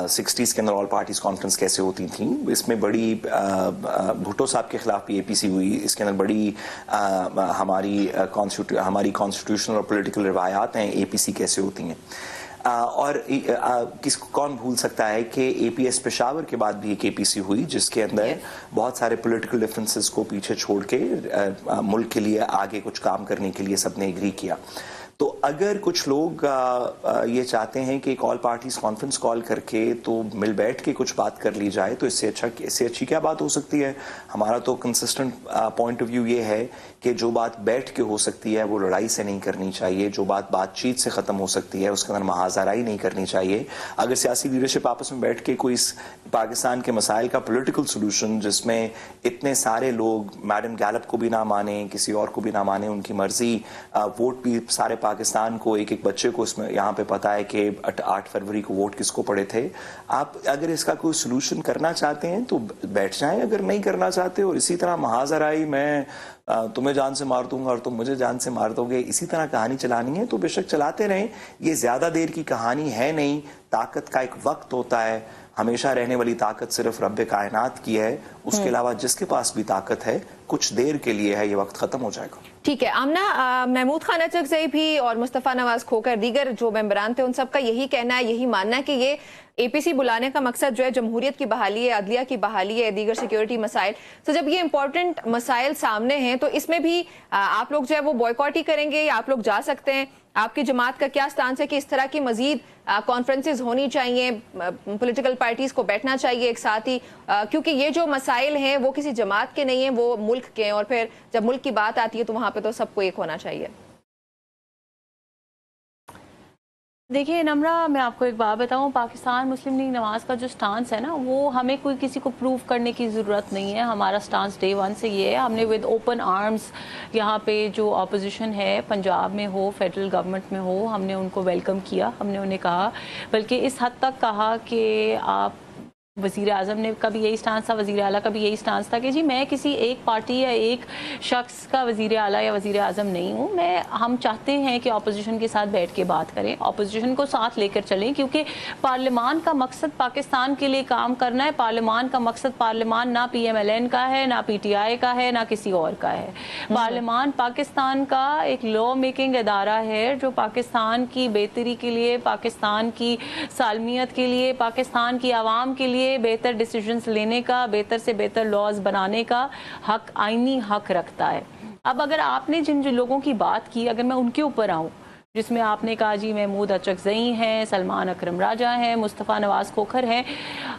60s کے اندر آل پارٹیز کانفرنس کیسے ہوتی تھیں۔ اس میں بڑی بھٹو صاحب کے خلاف بھی اے پی سی ہوئی، اس کے اندر بڑی ہماری کانسٹیٹیوشنل اور پولیٹیکل روایات ہیں اے پی سی کیسے ہوتی ہیں۔ اور کون بھول سکتا ہے کہ اے پی ایس پشاور کے بعد بھی ایک اے پی سی ہوئی، جس کے اندر بہت سارے پولیٹیکل ڈفرینسز کو پیچھے چھوڑ کے ملک کے لیے آگے کچھ کام کرنے کے لیے سب نے ایگری کیا۔ तो अगर कुछ लोग ये चाहते हैं कि एक ऑल पार्टीज कॉन्फ्रेंस कॉल करके तो मिल बैठ के कुछ बात कर ली जाए, तो इससे अच्छी क्या बात हो सकती है। हमारा तो कंसिस्टेंट पॉइंट ऑफ व्यू ये है कि जो बात बैठ के हो सकती है वो लड़ाई से नहीं करनी चाहिए, जो बात बातचीत से ख़त्म हो सकती है उसके अंदर महाजराई नहीं करनी चाहिए। अगर सियासी लीडरशिप आपस में बैठ के कोई पाकिस्तान के मसाइल का पॉलिटिकल सोल्यूशन जिसमें इतने सारे लोग मैडम गैलप को भी ना माने, किसी और को भी ना माने, उनकी मर्जी, वोट भी सारे पाकिस्तान को, एक एक बच्चे को इसमें यहाँ पे पता है कि 8 फरवरी को वोट किसको पड़े थे। आप अगर इसका कोई सोल्यूशन करना चाहते हैं तो बैठ जाएं, अगर नहीं करना चाहते और इसी तरह महाजराई मैं तुम्हें जान से मार दूंगा और तुम मुझे जान से मार दोगे, इसी तरह कहानी चलानी है तो बेशक चलाते रहें। ये ज्यादा देर की कहानी है नहीं। ताकत का एक वक्त होता है, हमेशा रहने वाली ताकत सिर्फ रब्बे कायनात की है, उसके अलावा जिसके पास भी ताकत है कुछ देर के लिए है, ये वक्त खत्म हो जाएगा। ठीक है आमना, महमूद खान अचकज़ई भी और मुस्तफ़ा नवाज खोखर दीगर जो मेंबरान थे उन सबका यही कहना है, यही मानना है कि ये एपीसी बुलाने का मकसद जो है जमहूरियत की बहाली है, अदलिया की बहाली है, दीगर सिक्योरिटी मसाइल। तो जब ये इंपॉर्टेंट मसाइल सामने हैं तो इसमें भी आप लोग जो है वो बॉयकॉट ही करेंगे या आप लोग जा सकते हैं? आपकी जमात का क्या स्टांस है कि इस तरह की मजीद कॉन्फ्रेंसेस होनी चाहिए, पॉलिटिकल पार्टीज को बैठना चाहिए एक साथ ही, क्योंकि ये जो मसाइल हैं वो किसी जमात के नहीं हैं, वो मुल्क के हैं और फिर जब मुल्क की बात आती है तो वहां पे तो सबको एक होना चाहिए। देखिए नम्रा, मैं आपको एक बात बताऊं, पाकिस्तान मुस्लिम लीग नवाज का जो स्टांस है ना, वो हमें कोई किसी को प्रूव करने की ज़रूरत नहीं है। हमारा स्टांस डे वन से ये है, हमने विद ओपन आर्म्स यहाँ पे जो अपोजिशन है पंजाब में हो, फेडरल गवर्नमेंट में हो, हमने उनको वेलकम किया। हमने उन्हें कहा, बल्कि इस हद तक कहा कि आप, वज़ीर आज़म ने का भी यही स्टांस था, वज़ीर आला का भी यही स्टांस था कि जी मैं किसी एक पार्टी या एक शख्स का वज़ीर आला या वज़ीर आज़म नहीं हूँ। हम चाहते हैं कि अपोजिशन के साथ बैठ के बात करें, अपोजिशन को साथ लेकर चलें, क्योंकि पार्लियामान का मकसद पाकिस्तान के लिए काम करना है। पार्लियामान का मकसद, पार्लियामान ना PMLN का है, ना PTI का है, ना किसी और का है। पार्लियामान पाकिस्तान का एक लॉ मेकिंग इदारा है जो पाकिस्तान की बेहतरी के लिए, पाकिस्तान की सालमियत के लिए, पाकिस्तान की आवाम के लिए बेहतर डिसीजंस लेने का, बेहतर से बेहतर लॉज बनाने का हक, आईनी हक रखता है। अब अगर आपने जिन लोगों की बात की, अगर मैं उनके ऊपर आऊँ, जिसमें आपने कहा जी महमूद अचकज़ई हैं, सलमान अकरम राजा हैं, मुस्तफ़ा नवाज खोखर हैं,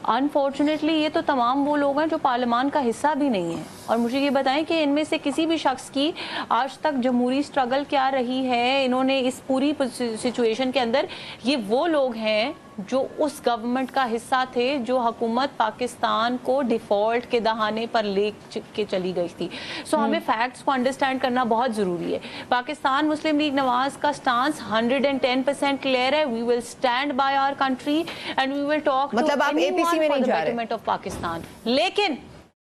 अनफॉर्चुनेटली ये तो तमाम वो लोग हैं जो पार्लियामान का हिस्सा भी नहीं हैं। और मुझे ये बताएं कि इनमें से किसी भी शख्स की आज तक जमहूरी स्ट्रगल क्या रही है, इन्होंने इस पूरी सिचुएशन के अंदर, ये वो लोग हैं जो उस गवर्नमेंट का हिस्सा थे जो हुकूमत पाकिस्तान को डिफॉल्ट के दहाने पर ले के चली गई थी। सो हमें फैक्ट्स को अंडरस्टैंड करना बहुत ज़रूरी है। पाकिस्तान मुस्लिम लीग नवाज का स्टांस 110% क्लियर है। We will stand by our country and we will talk, मतलब आप एपीसी में नहीं जा रहे ऑफ पाकिस्तान।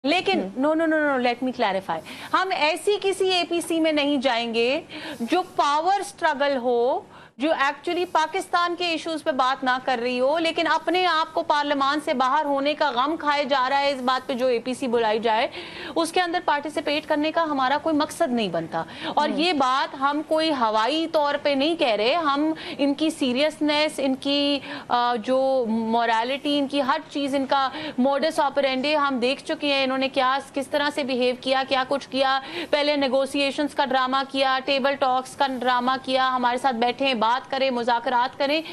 लेकिन नो लेट मी क्लैरिफाई, हम ऐसी किसी एपीसी में नहीं जाएंगे जो पावर स्ट्रगल हो, जो एक्चुअली पाकिस्तान के इश्यूज पे बात ना कर रही हो, लेकिन अपने आप को पार्लियामान से बाहर होने का गम खाए जा रहा है इस बात पे जो एपीसी बुलाई जाए, उसके अंदर पार्टिसिपेट करने का हमारा कोई मकसद नहीं बनता। और ये बात हम कोई हवाई तौर पे नहीं कह रहे, हम इनकी सीरियसनेस, इनकी जो मोरालिटी, इनकी हर चीज़, इनका मोडस ऑपरेंडी हम देख चुके हैं। इन्होंने क्या, किस तरह से बिहेव किया, क्या कुछ किया, पहले नेगोशिएशंस का ड्रामा किया, टेबल टॉक्स का ड्रामा किया, हमारे साथ बैठे बात करें, मुज़ाकरात करें,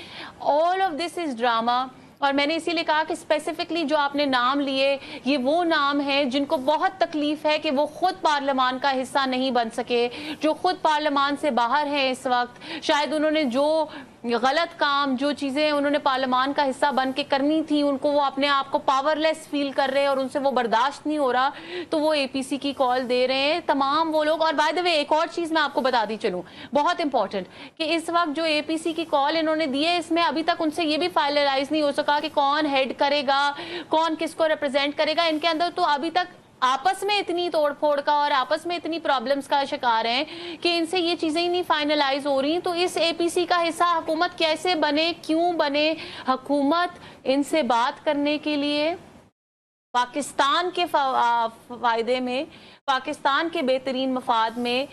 all of this is drama. और मैंने इसीलिए कहा कि स्पेसिफिकली जो आपने नाम लिए, ये वो नाम हैं जिनको बहुत तकलीफ है कि वो खुद पार्लियामान का हिस्सा नहीं बन सके, जो खुद पार्लियामान से बाहर हैं इस वक्त। शायद उन्होंने जो गलत काम, जो चीज़ें उन्होंने पार्लियामान का हिस्सा बन के करनी थी, उनको वो अपने आप को पावरलेस फील कर रहे हैं और उनसे वो बर्दाश्त नहीं हो रहा, तो वो एपीसी की कॉल दे रहे हैं तमाम वो लोग। और बाय द वे एक और चीज़ मैं आपको बता दी चलूँ, बहुत इंपॉर्टेंट, कि इस वक्त जो एपीसी की कॉल इन्होंने दी है, इसमें अभी तक उनसे ये भी फाइनलाइज नहीं हो सका कि कौन हेड करेगा, कौन किसको रिप्रेजेंट करेगा। इनके अंदर तो अभी तक आपस में इतनी तोड़फोड़ का और आपस में इतनी प्रॉब्लम्स का शिकार हैं कि इनसे ये चीजें ही नहीं फाइनलाइज हो रही। तो इस एपीसी का हिस्सा हुकूमत कैसे बने, क्यों बने? हुकूमत इनसे बात करने के लिए पाकिस्तान के फायदे में, पाकिस्तान के बेहतरीन मफाद में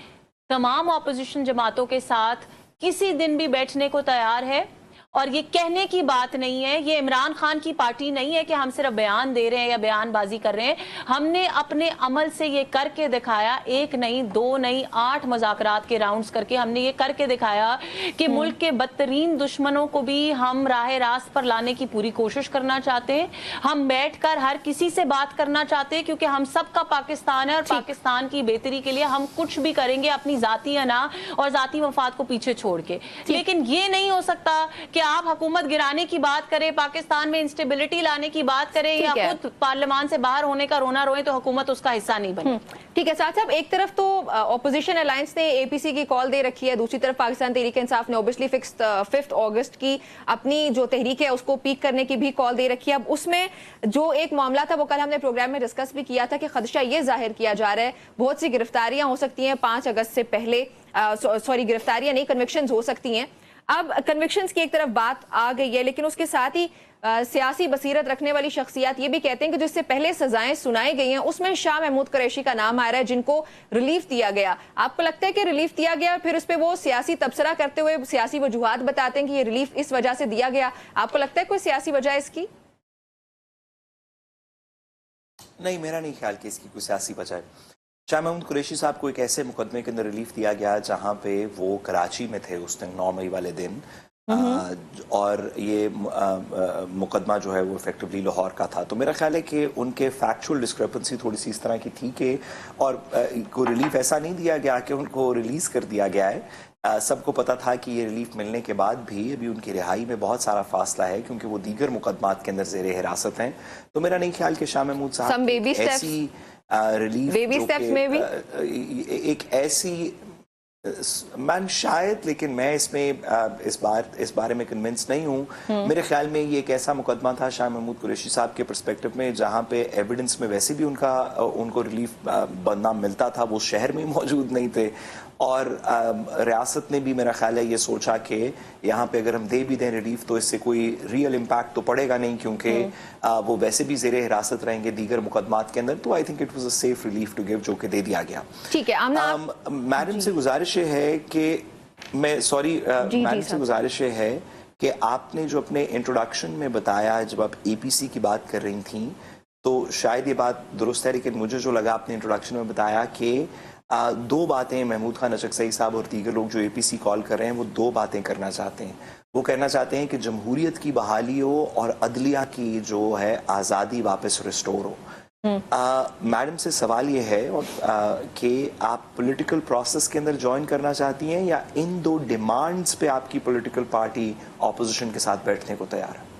तमाम अपोजिशन जमातों के साथ किसी दिन भी बैठने को तैयार है। اور یہ کہنے کی بات نہیں ہے، یہ عمران خان کی پارٹی نہیں ہے کہ ہم صرف بیان دے رہے ہیں یا بیان بازی کر رہے ہیں. ہم نے اپنے عمل سے یہ کر کے دکھایا، 1 نہیں 2 نہیں 8 مذاکرات کے راؤنڈز کر کے ہم نے یہ کر کے دکھایا کہ ملک کے بدترین دشمنوں کو بھی ہم راہ راست پر لانے کی پوری کوشش کرنا چاہتے ہیں. ہم بیٹھ کر ہر کسی سے بات کرنا چاہتے ہیں کیونکہ ہم سب کا پاکستان ہے اور پاکستان کی بہتری کے لیے ہم کچھ بھی کریں گے اپنی ذاتی انا اور ذاتی مفاد کو پیچھے چھوڑ کے. لیکن یہ نہیں ہو سکتا کہ آپ حکومت گرانے کی بات کریں، پاکستان میں انسٹیبلٹی لانے کی بات کریں یا خود پارلیمان سے باہر ہونے کا رونا روئیں تو حکومت اس کا حصہ نہیں بنے. ٹھیک ہے ساتھ صاحب، ایک طرف تو اپوزیشن الائنس نے اے پی سی کی کال دے رکھی ہے، دوسری طرف پاکستان تحریک انصاف نے اوبیسلی 5 اگست کی اپنی جو تحریک ہے اس کو پیک کرنے کی بھی کال دے رکھی ہے. اب اس میں جو ایک معاملہ تھا وہ کل ہم نے پروگرام میں ڈسکس بھی کیا تھا کہ خدشہ یہ ظاہر کیا جا رہا ہے بہت سی گرفتاریاں ہو سکتی ہیں 5 اگست سے پہلے، گرفتاریاں نہیں کنوکشنز ہو سکتی ہیں. اب کنوکشنز کی ایک طرف بات آ گئی ہے، لیکن اس کے ساتھ ہی سیاسی بصیرت رکھنے والی شخصیات یہ بھی کہتے ہیں کہ جو اس سے پہلے سزائیں سنائی گئی ہیں اس میں شاہ محمود قریشی کا نام آ رہا ہے جن کو ریلیف دیا گیا. آپ کو لگتا ہے کہ ریلیف دیا گیا پھر اس پہ وہ سیاسی تبصرہ کرتے ہوئے سیاسی وجوہات بتاتے ہیں کہ یہ ریلیف اس وجہ سے دیا گیا؟ آپ کو لگتا ہے کوئی سیاسی وجہ ہے اس کی؟ نہیں، میرا نہیں خیال کہ اس کی کوئی سیاسی وجہ ہے. شاہ محمود قریشی صاحب کو ایک ایسے مقدمے کے اندر ریلیف دیا گیا جہاں پہ وہ کراچی میں تھے اس دن 9 مئی والے دن، اور یہ مقدمہ جو ہے وہ ایفیکٹولی لاہور کا تھا. تو میرا خیال ہے کہ ان کے فیکچول ڈسکرپنسی تھوڑی سی اس طرح کی تھی کہ اور کو ریلیف ایسا نہیں دیا گیا کہ ان کو ریلیز کر دیا گیا ہے. سب کو پتا تھا کہ یہ ریلیف ملنے کے بعد بھی ابھی ان کی رہائی میں بہت سارا فاصلہ ہے کیونکہ وہ دیگر مقدمات کے اندر زیر حراست ہیں. تو میرا نہیں خیال کہ شاہ محمود صاحب ایسی ریلیف ایک ایسی میں شاید، لیکن میں اس بارے میں کنونس نہیں ہوں. میرے خیال میں یہ ایک ایسا مقدمہ تھا شاہ محمود قریشی صاحب کے پرسپیکٹو میں جہاں پہ ایویڈنس میں ویسے بھی ان کو ریلیف بننا ملتا تھا، وہ شہر میں موجود نہیں تھے، اور ریاست نے بھی میرا خیال ہے یہ سوچا کہ یہاں پہ اگر ہم دے بھی دیں ریلیف تو اس سے کوئی ریئل امپیکٹ تو پڑے گا نہیں کیونکہ وہ ویسے بھی زیر حراست رہیں گے دیگر مقدمات کے اندر. تو I think it was a safe relief to give جو کہ دے دیا گیا. ٹھیک ہے میڈم سے گزارش ہے کہ میڈم سے گزارش ہے کہ آپ نے جو اپنے انٹروڈکشن میں بتایا جب آپ اے پی سی کی بات کر رہی تھیں تو شاید یہ بات درست ہے، لیکن مجھے جو لگا آپ نے انٹروڈکشن میں بتایا کہ 2 باتیں محمود خان اچکزئی صاحب اور دیگر لوگ جو اے پی سی کال کر رہے ہیں وہ 2 باتیں کرنا چاہتے ہیں. وہ کہنا چاہتے ہیں کہ جمہوریت کی بحالی ہو اور عدلیہ کی جو ہے آزادی واپس ریسٹور ہو. میڈم سے سوال یہ ہے کہ آپ پولیٹیکل پروسیس کے اندر جوائن کرنا چاہتی ہیں یا ان 2 ڈیمانڈز پہ آپ کی پولیٹیکل پارٹی اپوزیشن کے ساتھ بیٹھنے کو تیار ہے؟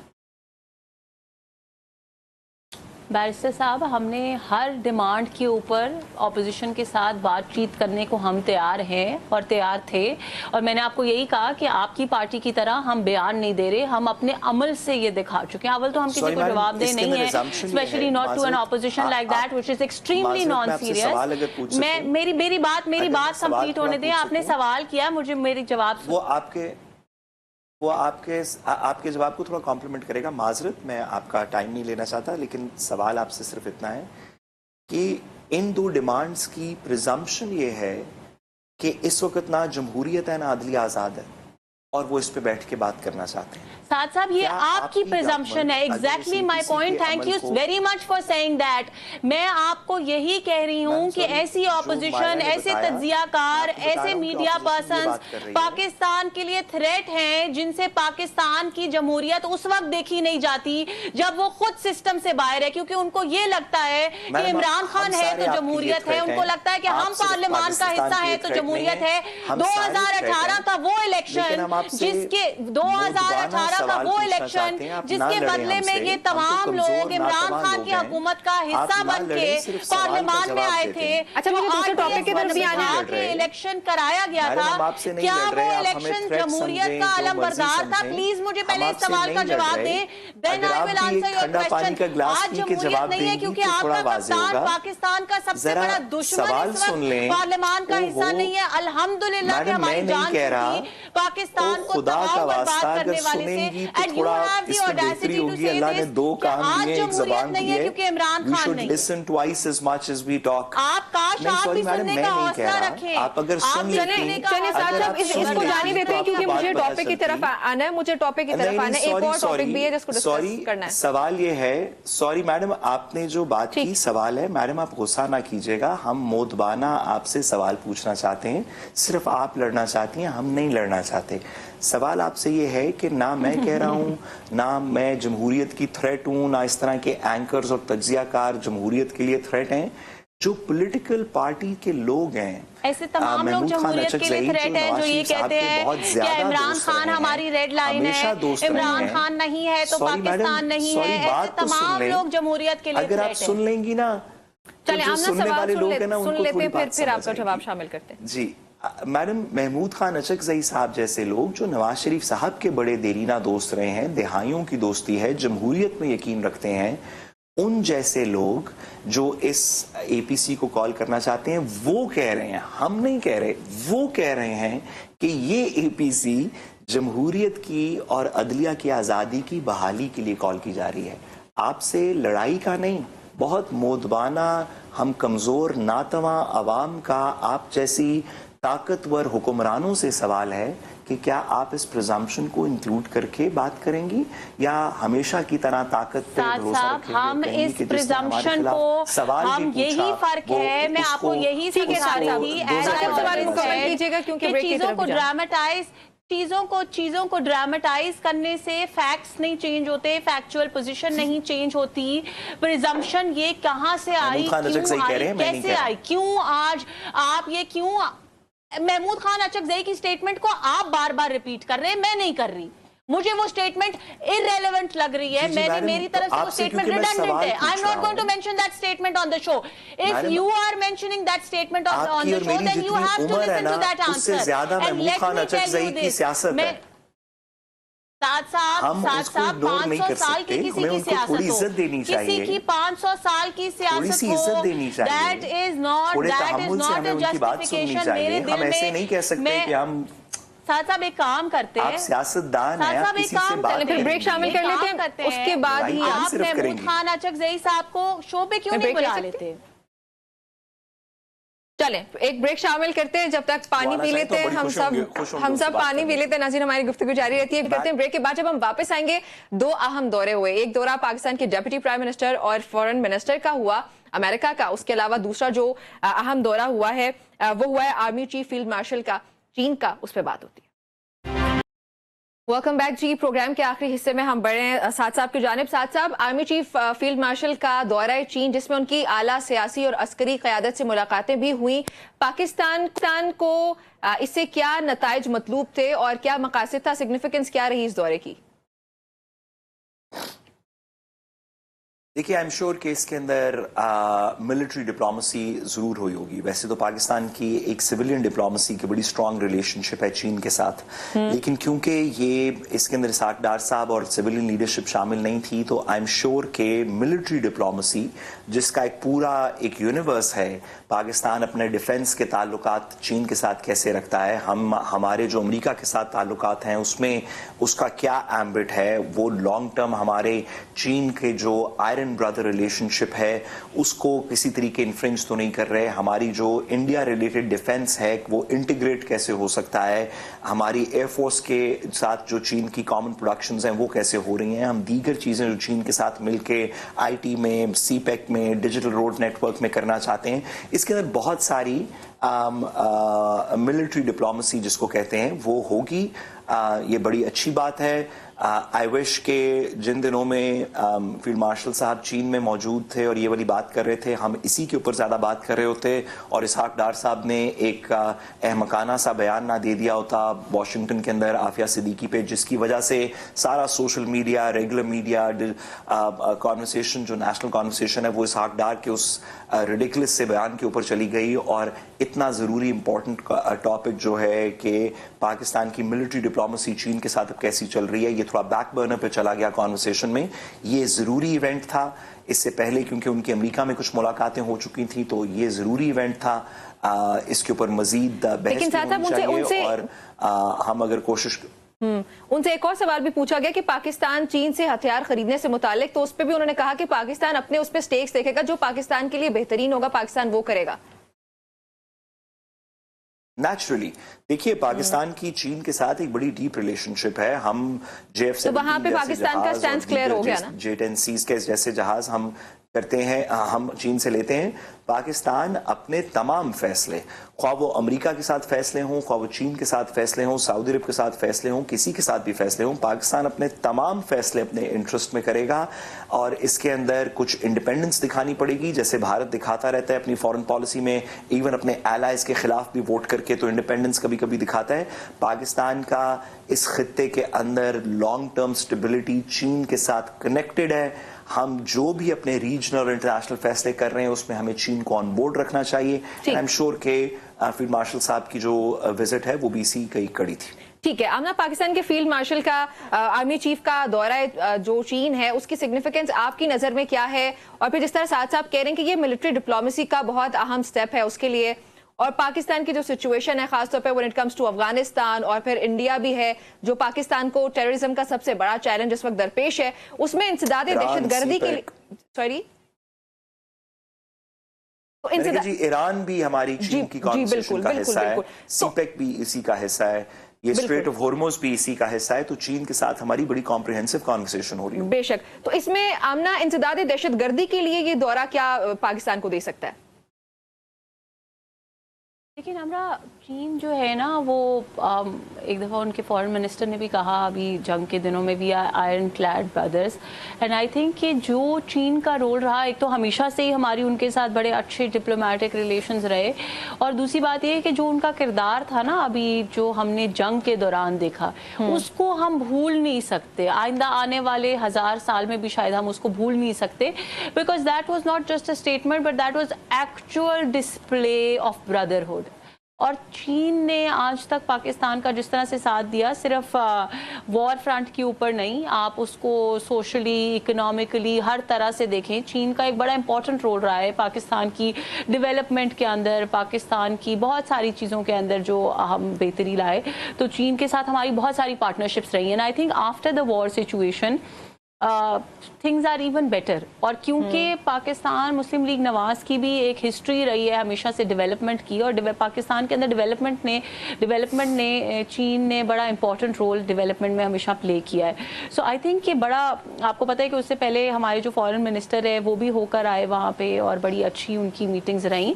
بیرسٹر صاحب، ہم نے ہر ڈیمانڈ کے اوپر اپوزیشن کے ساتھ بات چیت کرنے کو ہم تیار ہیں اور تیار تھے، اور میں نے آپ کو یہی کہا کہ آپ کی پارٹی کی طرح ہم بیان نہیں دے رہے، ہم اپنے عمل سے یہ دکھا چکے ہیں. اول تو ہم کسی کو جواب دے نہیں ہیں، especially not to an opposition like that which is extremely non serious. میری بات کمپلیٹ ہونے دیں. آپ نے سوال کیا، مجھے میری جواب وہ آپ کے جواب کو تھوڑا کمپلیمنٹ کرے گا. معذرت، میں آپ کا ٹائم نہیں لینا چاہتا، لیکن سوال آپ سے صرف اتنا ہے کہ ان 2 ڈیمانڈز کی پریزمپشن یہ ہے کہ اس وقت نہ جمہوریت ہے نہ عدلیہ آزاد ہے اور وہ اس پہ بیٹھ کے بات کرنا چاہتے ہیں. ساتھ صاحب یہ آپ کی پریزمپشن ہے. Exactly my point. Thank you very much for seeing that. میں آپ کو یہی کہہ رہی ہوں کہ ایسی اپوزیشن، ایسے تجزیہ کار، ایسے میڈیا پرسنز پاکستان کے لیے تھریٹ ہیں جن سے پاکستان کی جمہوریت اس وقت دیکھی نہیں جاتی جب وہ خود سسٹم سے باہر ہے، کیونکہ ان کو یہ لگتا ہے کہ عمران خان ہے تو جمہوریت ہے. ان کو لگتا ہے کہ ہم پارلیمان کا حصہ ہے تو جمہوریت ہے. 2018 کا وہ الیکشن جس کے 2018 کا وہ الیکشن جس کے بدلے میں یہ تمام لوگ عمران خان کی حکومت کا حصہ بن کے پارلیمان میں آئے تھے. الیکشن کرایا گیا تھا، کیا وہ الیکشن جمہوریت کا علم بردار تھا؟ پلیز مجھے پہلے اس سوال کا جواب دیں. Then I will answer your question. آج جمہوریت نہیں ہے کیونکہ آپ کا کپتان پاکستان کا سب سے بڑا دشمن اس وقت پارلیمان کا حصہ نہیں ہے. الحمدللہ کہ ہماری جان چھوٹی پاکستان इमरान को खुदा का तबाह बर्बाद वास्ता करने अगर वाले से, सुनेंगी तो and you थोड़ा have the इसमें बेहतरी audacity to होगी। say अल्लाह ने this दो कि कान आज दिए, एक जमहूरियत ज़बान नहीं दी है है। क्योंकि इमरान We खान should नहीं है। listen twice as much as we talk। आप काश नहीं, आप sorry भी मैडम, सुनने मैं का नहीं हौसला कह रहा। रखें। आप अगर सुन भी लेती, सुनने का चलिए हौसला साथ साहब रखें। इसको जाने देते हैं क्योंकि मुझे बात टॉपिक की पता तरफ चलती। आना है, मुझे टॉपिक की तरफ आना है। एक और टॉपिक भी है जिसको डिस्कस करना है। सवाल ये है, सॉरी मैडम, आपने जो बात की सवाल है, मैडम आप गुस्सा ना कीजिएगा, हम मोदबाना आपसे सवाल पूछना चाहते हैं, सिर्फ आप लड़ना चाहती हैं, हम नहीं लड़ना चाहते। सवाल आपसे ये है कि ना मैं कह रहा हूँ, ना मैं जमहूरियत की थ्रेट हूँ, ना इस तरह के एंकर्स और तज्जियाकार जमहूरियत के लिए थ्रेट हैं। जो पॉलिटिकल पार्टी के लोग हैं, ऐसे तमाम लोग जमहूरियत के लिए थ्रेट हैं जो ये कहते हैं कि इमरान खान हमारी रेड लाइन है, इमरान खान नहीं है तो पाकिस्तान नहीं है, ऐसे तमाम लोग जमहूरियत के लिए अगर आप सुन लेंगी ना, चलिए हम सुनने वाले लोग हैं ना, सुन उनको लेते थोड़ी हैं, बात फिर आपका समझ जवाब आएगी। शामिल करते हैं। जी मैडम, महमूद खान अचकजई साहब जैसे लोग जो नवाज शरीफ साहब के बड़े देरीना दोस्त रहे हैं, दिहाइयों की दोस्ती है, जमहूरियत में यकीन रखते हैं, उन जैसे लोग जो इस एपीसी को कॉल करना चाहते हैं, वो कह रहे हैं, हम नहीं कह रहे, वो कह रहे हैं कि ये एपीसी जमहूरियत की और अदलिया की आज़ादी की बहाली के लिए कॉल की जा रही है। आपसे लड़ाई का नहीं, बहुत मोदबाना, हम कमज़ोर नातवा अवाम का आप जैसी ताकतवर हुक्मरानों से सवाल है कि क्या आप इस प्रिजम्पशन को इंक्लूड करके बात करेंगी या हमेशा की तरह ताकत पे भरोसा रखेंगे? हम इस प्रिजम्पशन को सवाल हम यही फर्क है, मैं आपको यही समझा रही थी, चीजों को ड्रामेटाइज करने से फैक्ट्स नहीं चेंज होते, फैक्चुअल पोजीशन नहीं चेंज होती। प्रिजम्पशन ये कहां से आई, क्यों आई, कैसे आई, क्यों आज आप ये क्यों महमूद खान अचकजई की स्टेटमेंट को आप बार बार रिपीट कर रहे हैं, मैं नहीं कर रही। मुझे वो स्टेटमेंट इररेलेवेंट लग रही है, मैंने मेरी तरफ से वो स्टेटमेंट रिडंडेंट है। I am not going to mention that statement on the show. If you are mentioning that statement on the show, then you have to listen to that answer. उससे ज्यादा महमूद खान अचकजई की सियासत है। साथ साथ 500 साल की किसी की सियासत हो, किसी की 500 साल की सियासत हो, that is not a justification. मेरे दिल में ऐसे नहीं कह सकते कि हम साथ साहब एक काम करते हैं, आप सियासतदान हैं, आप किसी से बात चलिए फिर ब्रेक शामिल कर लेते हैं, उसके बाद ही आप महमूद खान अचकजई साहब को शो पे क्यों नहीं बुला लेते? चले एक ब्रेक शामिल करते हैं, जब तक पानी पी लेते हैं, हम सब पानी पी लेते हैं। नाज़रीन, हमारी गुफ्तगू जारी रहती है। करते हैं ब्रेक के बाद जब हम वापस आएंगे, दो अहम दौरे हुए। एक दौरा पाकिस्तान के डिप्टी प्राइम मिनिस्टर और फॉरेन मिनिस्टर का हुआ अमेरिका का, उसके अलावा दूसरा जो अहम दौरा हुआ है वो हुआ है आर्मी चीफ फील्ड मार्शल का चीन का, उस पर बात होती है। वेलकम बैक जी। प्रोग्राम के आखिरी हिस्से में हम बढ़े हैं साद साहब की जानिब। साद साहब, आर्मी चीफ फील्ड मार्शल का दौरा चीन, जिसमें उनकी आला सियासी और अस्करी क़यादत से मुलाकातें भी हुई, पाकिस्तान को इससे क्या नताइज मतलूब थे और क्या मकासद था, सिग्निफिकेंस क्या रही इस दौरे की? देखिए, आई एम श्योर कि इसके अंदर मिलिट्री डिप्लोमेसी ज़रूर हुई होगी। वैसे तो पाकिस्तान की एक सिविलियन डिप्लोमेसी की बड़ी स्ट्रॉन्ग रिलेशनशिप है चीन के साथ, लेकिन क्योंकि ये इसके अंदर इसाक डार साहब और सिविलियन लीडरशिप शामिल नहीं थी, तो आई एम श्योर कि मिलिट्री डिप्लोमेसी, जिसका एक पूरा एक यूनिवर्स है, पाकिस्तान अपने डिफेंस के ताल्लुकात चीन के साथ कैसे रखता है, हमारे जो अमेरिका के साथ ताल्लुकात हैं उसमें उसका क्या एम्बिट है, वो लॉन्ग टर्म हमारे चीन के जो आयरन ब्रदर रिलेशनशिप है उसको किसी तरीके इन्फ्रिंज तो नहीं कर रहे, हमारी जो इंडिया रिलेटेड डिफेंस है वो इंटीग्रेट कैसे हो सकता है, हमारी एयरफोर्स के साथ जो चीन की कॉमन प्रोडक्शंस हैं वो कैसे हो रही हैं, हम दीगर चीज़ें जो चीन के साथ मिलके आईटी में, सीपेक में, डिजिटल रोड नेटवर्क में करना चाहते हैं। इसके अंदर बहुत सारी मिलिट्री डिप्लोमेसी जिसको कहते हैं वो होगी। ये बड़ी अच्छी बात है। आई विश के जिन दिनों में फील्ड मार्शल साहब चीन में मौजूद थे और ये वाली बात कर रहे थे, हम इसी के ऊपर ज़्यादा बात कर रहे होते और इसहाक डार साहब ने एक अहमकाना सा बयान ना दे दिया होता वाशिंगटन के अंदर आफिया सिद्दीकी पे, जिसकी वजह से सारा social media, regular media conversation, जो नेशनल कॉन्वर्सेशन है वो इसहाक डार के उस रिडिकुलस से बयान के ऊपर चली गई। और इतना ज़रूरी इंपॉर्टेंट टॉपिक जो है कि पाकिस्तान की मिलिट्री डिप्लोमेसी चीन के साथ अब कैसी चल रही है, ये थोड़ा बैक बर्नर पे चला गया कॉन्वर्सेशन में। ये ज़रूरी इवेंट था, इससे पहले क्योंकि उनकी अमेरिका में कुछ मुलाकातें हो चुकी थी तो ये ज़रूरी इवेंट था। इसके ऊपर मजीद बहस होनी चाहिए और हम अगर कोशिश उनसे एक और सवाल भी पूछा गया कि पाकिस्तान चीन से हथियार खरीदने से मुतालिक, तो उस पर भी उन्होंने कहा कि पाकिस्तान अपने उस पर स्टेक्स देखेगा, जो पाकिस्तान के लिए बेहतरीन होगा पाकिस्तान वो करेगा। नेचुरली देखिए, पाकिस्तान की चीन के साथ एक बड़ी डीप रिलेशनशिप है। हम JF-17 तो वहां पे पाकिस्तान का स्टैंड क्लियर हो गया ना? J-10Cs के जैसे जहाज हम करते हैं, हम चीन से लेते हैं। पाकिस्तान अपने तमाम फैसले, ख्वाह वो अमेरिका के साथ फैसले हों, ख्वाह वो चीन के साथ फैसले हों, सऊदी अरब के साथ फैसले हों, किसी के साथ भी फैसले हों, पाकिस्तान अपने तमाम फैसले अपने इंटरेस्ट में करेगा। और इसके अंदर कुछ इंडिपेंडेंस दिखानी पड़ेगी, जैसे भारत दिखाता रहता है अपनी फॉरेन पॉलिसी में, इवन अपने एलाइज के खिलाफ भी वोट करके तो इंडिपेंडेंस कभी कभी दिखाता है। पाकिस्तान का इस खित्ते के अंदर लॉन्ग टर्म स्टेबिलिटी चीन के साथ कनेक्टेड है। हम जो भी अपने रीजनल और इंटरनेशनल फैसले कर रहे हैं उसमें हमें चीन को ऑन बोर्ड रखना चाहिए। आई एम श्योर के फील्ड मार्शल साहब की जो विजिट है वो भी इसी की कड़ी थी। ठीक है आमना, पाकिस्तान के फील्ड मार्शल का आर्मी चीफ का दौरा जो चीन है उसकी सिग्निफिकेंस आपकी नजर में क्या है? और फिर जिस तरह साथ साथ कह रहे हैं कि ये मिलिट्री डिप्लोमेसी का बहुत अहम स्टेप है उसके लिए, और पाकिस्तान की जो सिचुएशन है खासतौर पे when it comes to Afghanistan, और फिर इंडिया भी है जो पाकिस्तान को टेररिज्म का सबसे बड़ा चैलेंज इस वक्त दरपेश है, उसमें इंसदाद दहशतगर्दी के लिए जी ईरान भी हमारी चीन की कॉन्वर्सेशन का हिस्सा है, सीपेक भी इसी का हिस्सा है, ये स्ट्रेट ऑफ हॉर्मुज भी इसी का हिस्सा है। तो चीन के साथ हमारी बड़ी कॉम्प्रिहेंसिव कॉन्वर्सेशन हो रही है। बेशक। तो इसमें आमना इंसदाद दहशतगर्दी के लिए ये दौरा क्या पाकिस्तान को दे सकता है? लेकिन हमरा चीन जो है ना वो एक दफ़ा उनके फॉरेन मिनिस्टर ने भी कहा अभी जंग के दिनों में भी, iron clad brothers, and I think कि जो चीन का रोल रहा, एक तो हमेशा से ही हमारी उनके साथ बड़े अच्छे डिप्लोमेटिक रिलेशंस रहे, और दूसरी बात ये है कि जो उनका किरदार था ना अभी जो हमने जंग के दौरान देखा उसको हम भूल नहीं सकते। आइंदा आने वाले 1000 साल में भी शायद हम उसको भूल नहीं सकते, because that was not just a statement but that was actual display of brotherhood. और चीन ने आज तक पाकिस्तान का जिस तरह से साथ दिया, सिर्फ वॉर फ्रंट के ऊपर नहीं, आप उसको सोशली, इकोनॉमिकली, हर तरह से देखें, चीन का एक बड़ा इंपॉर्टेंट रोल रहा है पाकिस्तान की डेवलपमेंट के अंदर, पाकिस्तान की बहुत सारी चीज़ों के अंदर जो हम बेहतरी लाए। तो चीन के साथ हमारी बहुत सारी पार्टनरशिप्स रही हैं। I think after the war situation things are even better. और क्योंकि पाकिस्तान मुस्लिम लीग नवाज की भी एक हिस्ट्री रही है हमेशा से डेवलपमेंट की, और पाकिस्तान के अंदर डेवलपमेंट ने चीन ने बड़ा इंपॉर्टेंट रोल डेवलपमेंट में हमेशा प्ले किया है। सो आई थिंक कि बड़ा, आपको पता है कि उससे पहले हमारे जो फॉरेन मिनिस्टर है वो भी होकर आए वहाँ पे, और बड़ी अच्छी उनकी मीटिंग्स रही।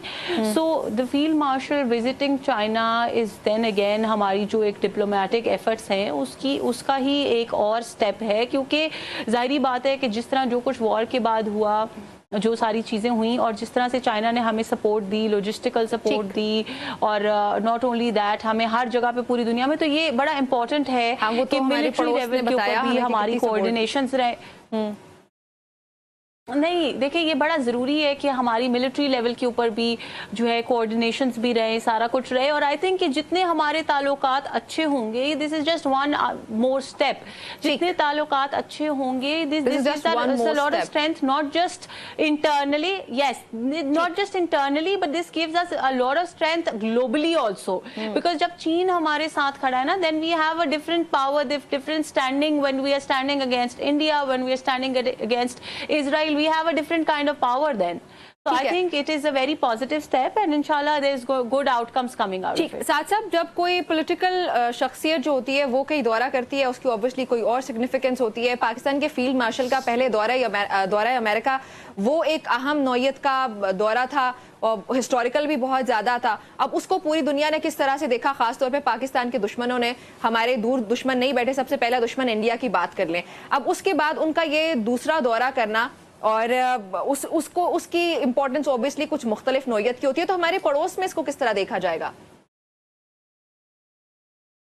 So the field marshal visiting China is then again हमारी जो एक डिप्लोमेटिक एफर्ट्स हैं उसका ही एक और स्टेप है, क्योंकि जाहिर बात है कि जिस तरह जो कुछ वॉर के बाद हुआ, जो सारी चीज़ें हुई, और जिस तरह से चाइना ने हमें सपोर्ट दी, लॉजिस्टिकल सपोर्ट दी, और नॉट ओनली दैट हमें हर जगह पे पूरी दुनिया में, तो ये बड़ा इंपॉर्टेंट है कि मिलिट्री लेवल के ऊपर भी हमारी कोऑर्डिनेशंस रहे। नहीं देखिए, ये बड़ा ज़रूरी है कि हमारी मिलिट्री लेवल के ऊपर भी जो है कोऑर्डिनेशंस भी रहे, सारा कुछ रहे। और आई थिंक कि जितने हमारे ताल्लुकात अच्छे होंगे, this is just one more step, जितने ताल्लुकात अच्छे होंगे, this is a lot of strength, not just internally, yes, not just internally, but this gives us a lot of strength globally also, because जब चीन हमारे साथ खड़ा है ना, then we have a different power, different standing, when we are standing against India, when we are standing against Israel, we have a different kind of power then. So I think it is a very positive step, and inshallah there is good outcomes coming out of it. साथ साथ जब कोई political शख्सियत जो होती है वो कहीं दौरा करती है, उसकी ऑब्वियसली कोई और सिग्निफिकेंस होती है। पाकिस्तान के फील्ड मार्शल का पहले दौरा अमेरिका वो एक अहम नौयत का दौरा था, और हिस्टोरिकल भी बहुत ज़्यादा था। अब उसको पूरी दुनिया ने किस तरह से देखा, खासतौर पे पाकिस्तान के दुश्मनों ने, हमारे दूर दुश्मन नहीं बैठे, सबसे पहला दुश्मन इंडिया की बात कर लें। अब उसके बाद उनका ये दूसरा दौरा करना, और उसकी इंपॉर्टेंस ऑब्वियसली कुछ मुख्तलिफ नौयत की होती है, तो हमारे पड़ोस में इसको किस तरह देखा जाएगा?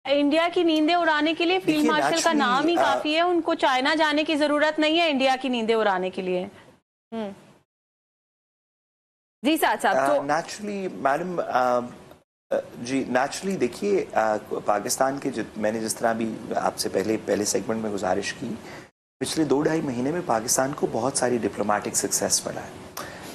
इंडिया की नींदें उड़ाने के लिए फील्ड मार्शल का नाम ही काफी है, उनको चाइना जाने की जरूरत नहीं है इंडिया की नींदें उड़ाने के लिए। जी साथ तो नेचुरली मैडम जी, नेचुरली देखिए, पाकिस्तान के मैंने जिस तरह भी आपसे पहले सेगमेंट में गुजारिश की, पिछले 2-2.5 महीने में पाकिस्तान को बहुत सारी डिप्लोमेटिक सक्सेस मिला है।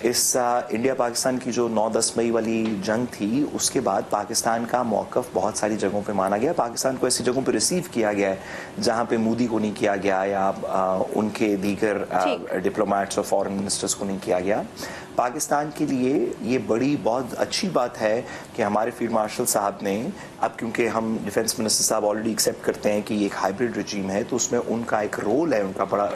इस इंडिया पाकिस्तान की जो 9-10 मई वाली जंग थी, उसके बाद पाकिस्तान का मौक़िफ़ बहुत सारी जगहों पे माना गया। पाकिस्तान को ऐसी जगहों पे रिसीव किया गया है जहाँ पे मोदी को नहीं किया गया या उनके दीगर डिप्लोमेट्स और फॉरेन मिनिस्टर्स को नहीं किया गया। पाकिस्तान के लिए ये बड़ी बहुत अच्छी बात है कि हमारे फील्ड मार्शल साहब ने, अब क्योंकि हम डिफेंस मिनिस्टर साहब ऑलरेडी एक्सेप्ट करते हैं कि ये एक हाइब्रिड रजीम है, तो उसमें उनका एक रोल है, उनका बड़ा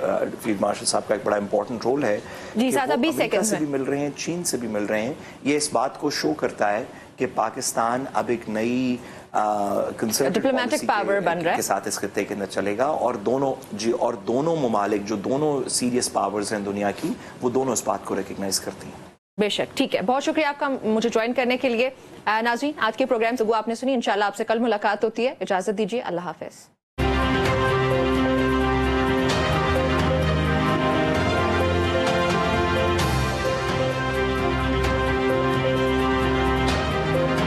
फील्ड मार्शल साहब का एक बड़ा इंपॉर्टेंट रोल है जी साहब, 20 सेकंड से भी मिल रहे हैं, चीन से भी मिल रहे हैं। ये इस बात को शो करता है कि पाकिस्तान अब एक नई डिप्लोमेटिक पावर बन रहा है के साथ इस खत्ते के अंदर चलेगा, और दोनों ममालिक जो दोनों सीरियस पावर्स हैं दुनिया की, वो दोनों इस बात को रिकग्नाइज करती हैं। बेशक, ठीक है, बहुत शुक्रिया आपका मुझे ज्वाइन करने के लिए। नाज़रीन, आज के प्रोग्राम से वो आपने सुनी, इंशाल्लाह आपसे कल मुलाकात होती है। इजाजत दीजिए, अल्लाह हाफिज।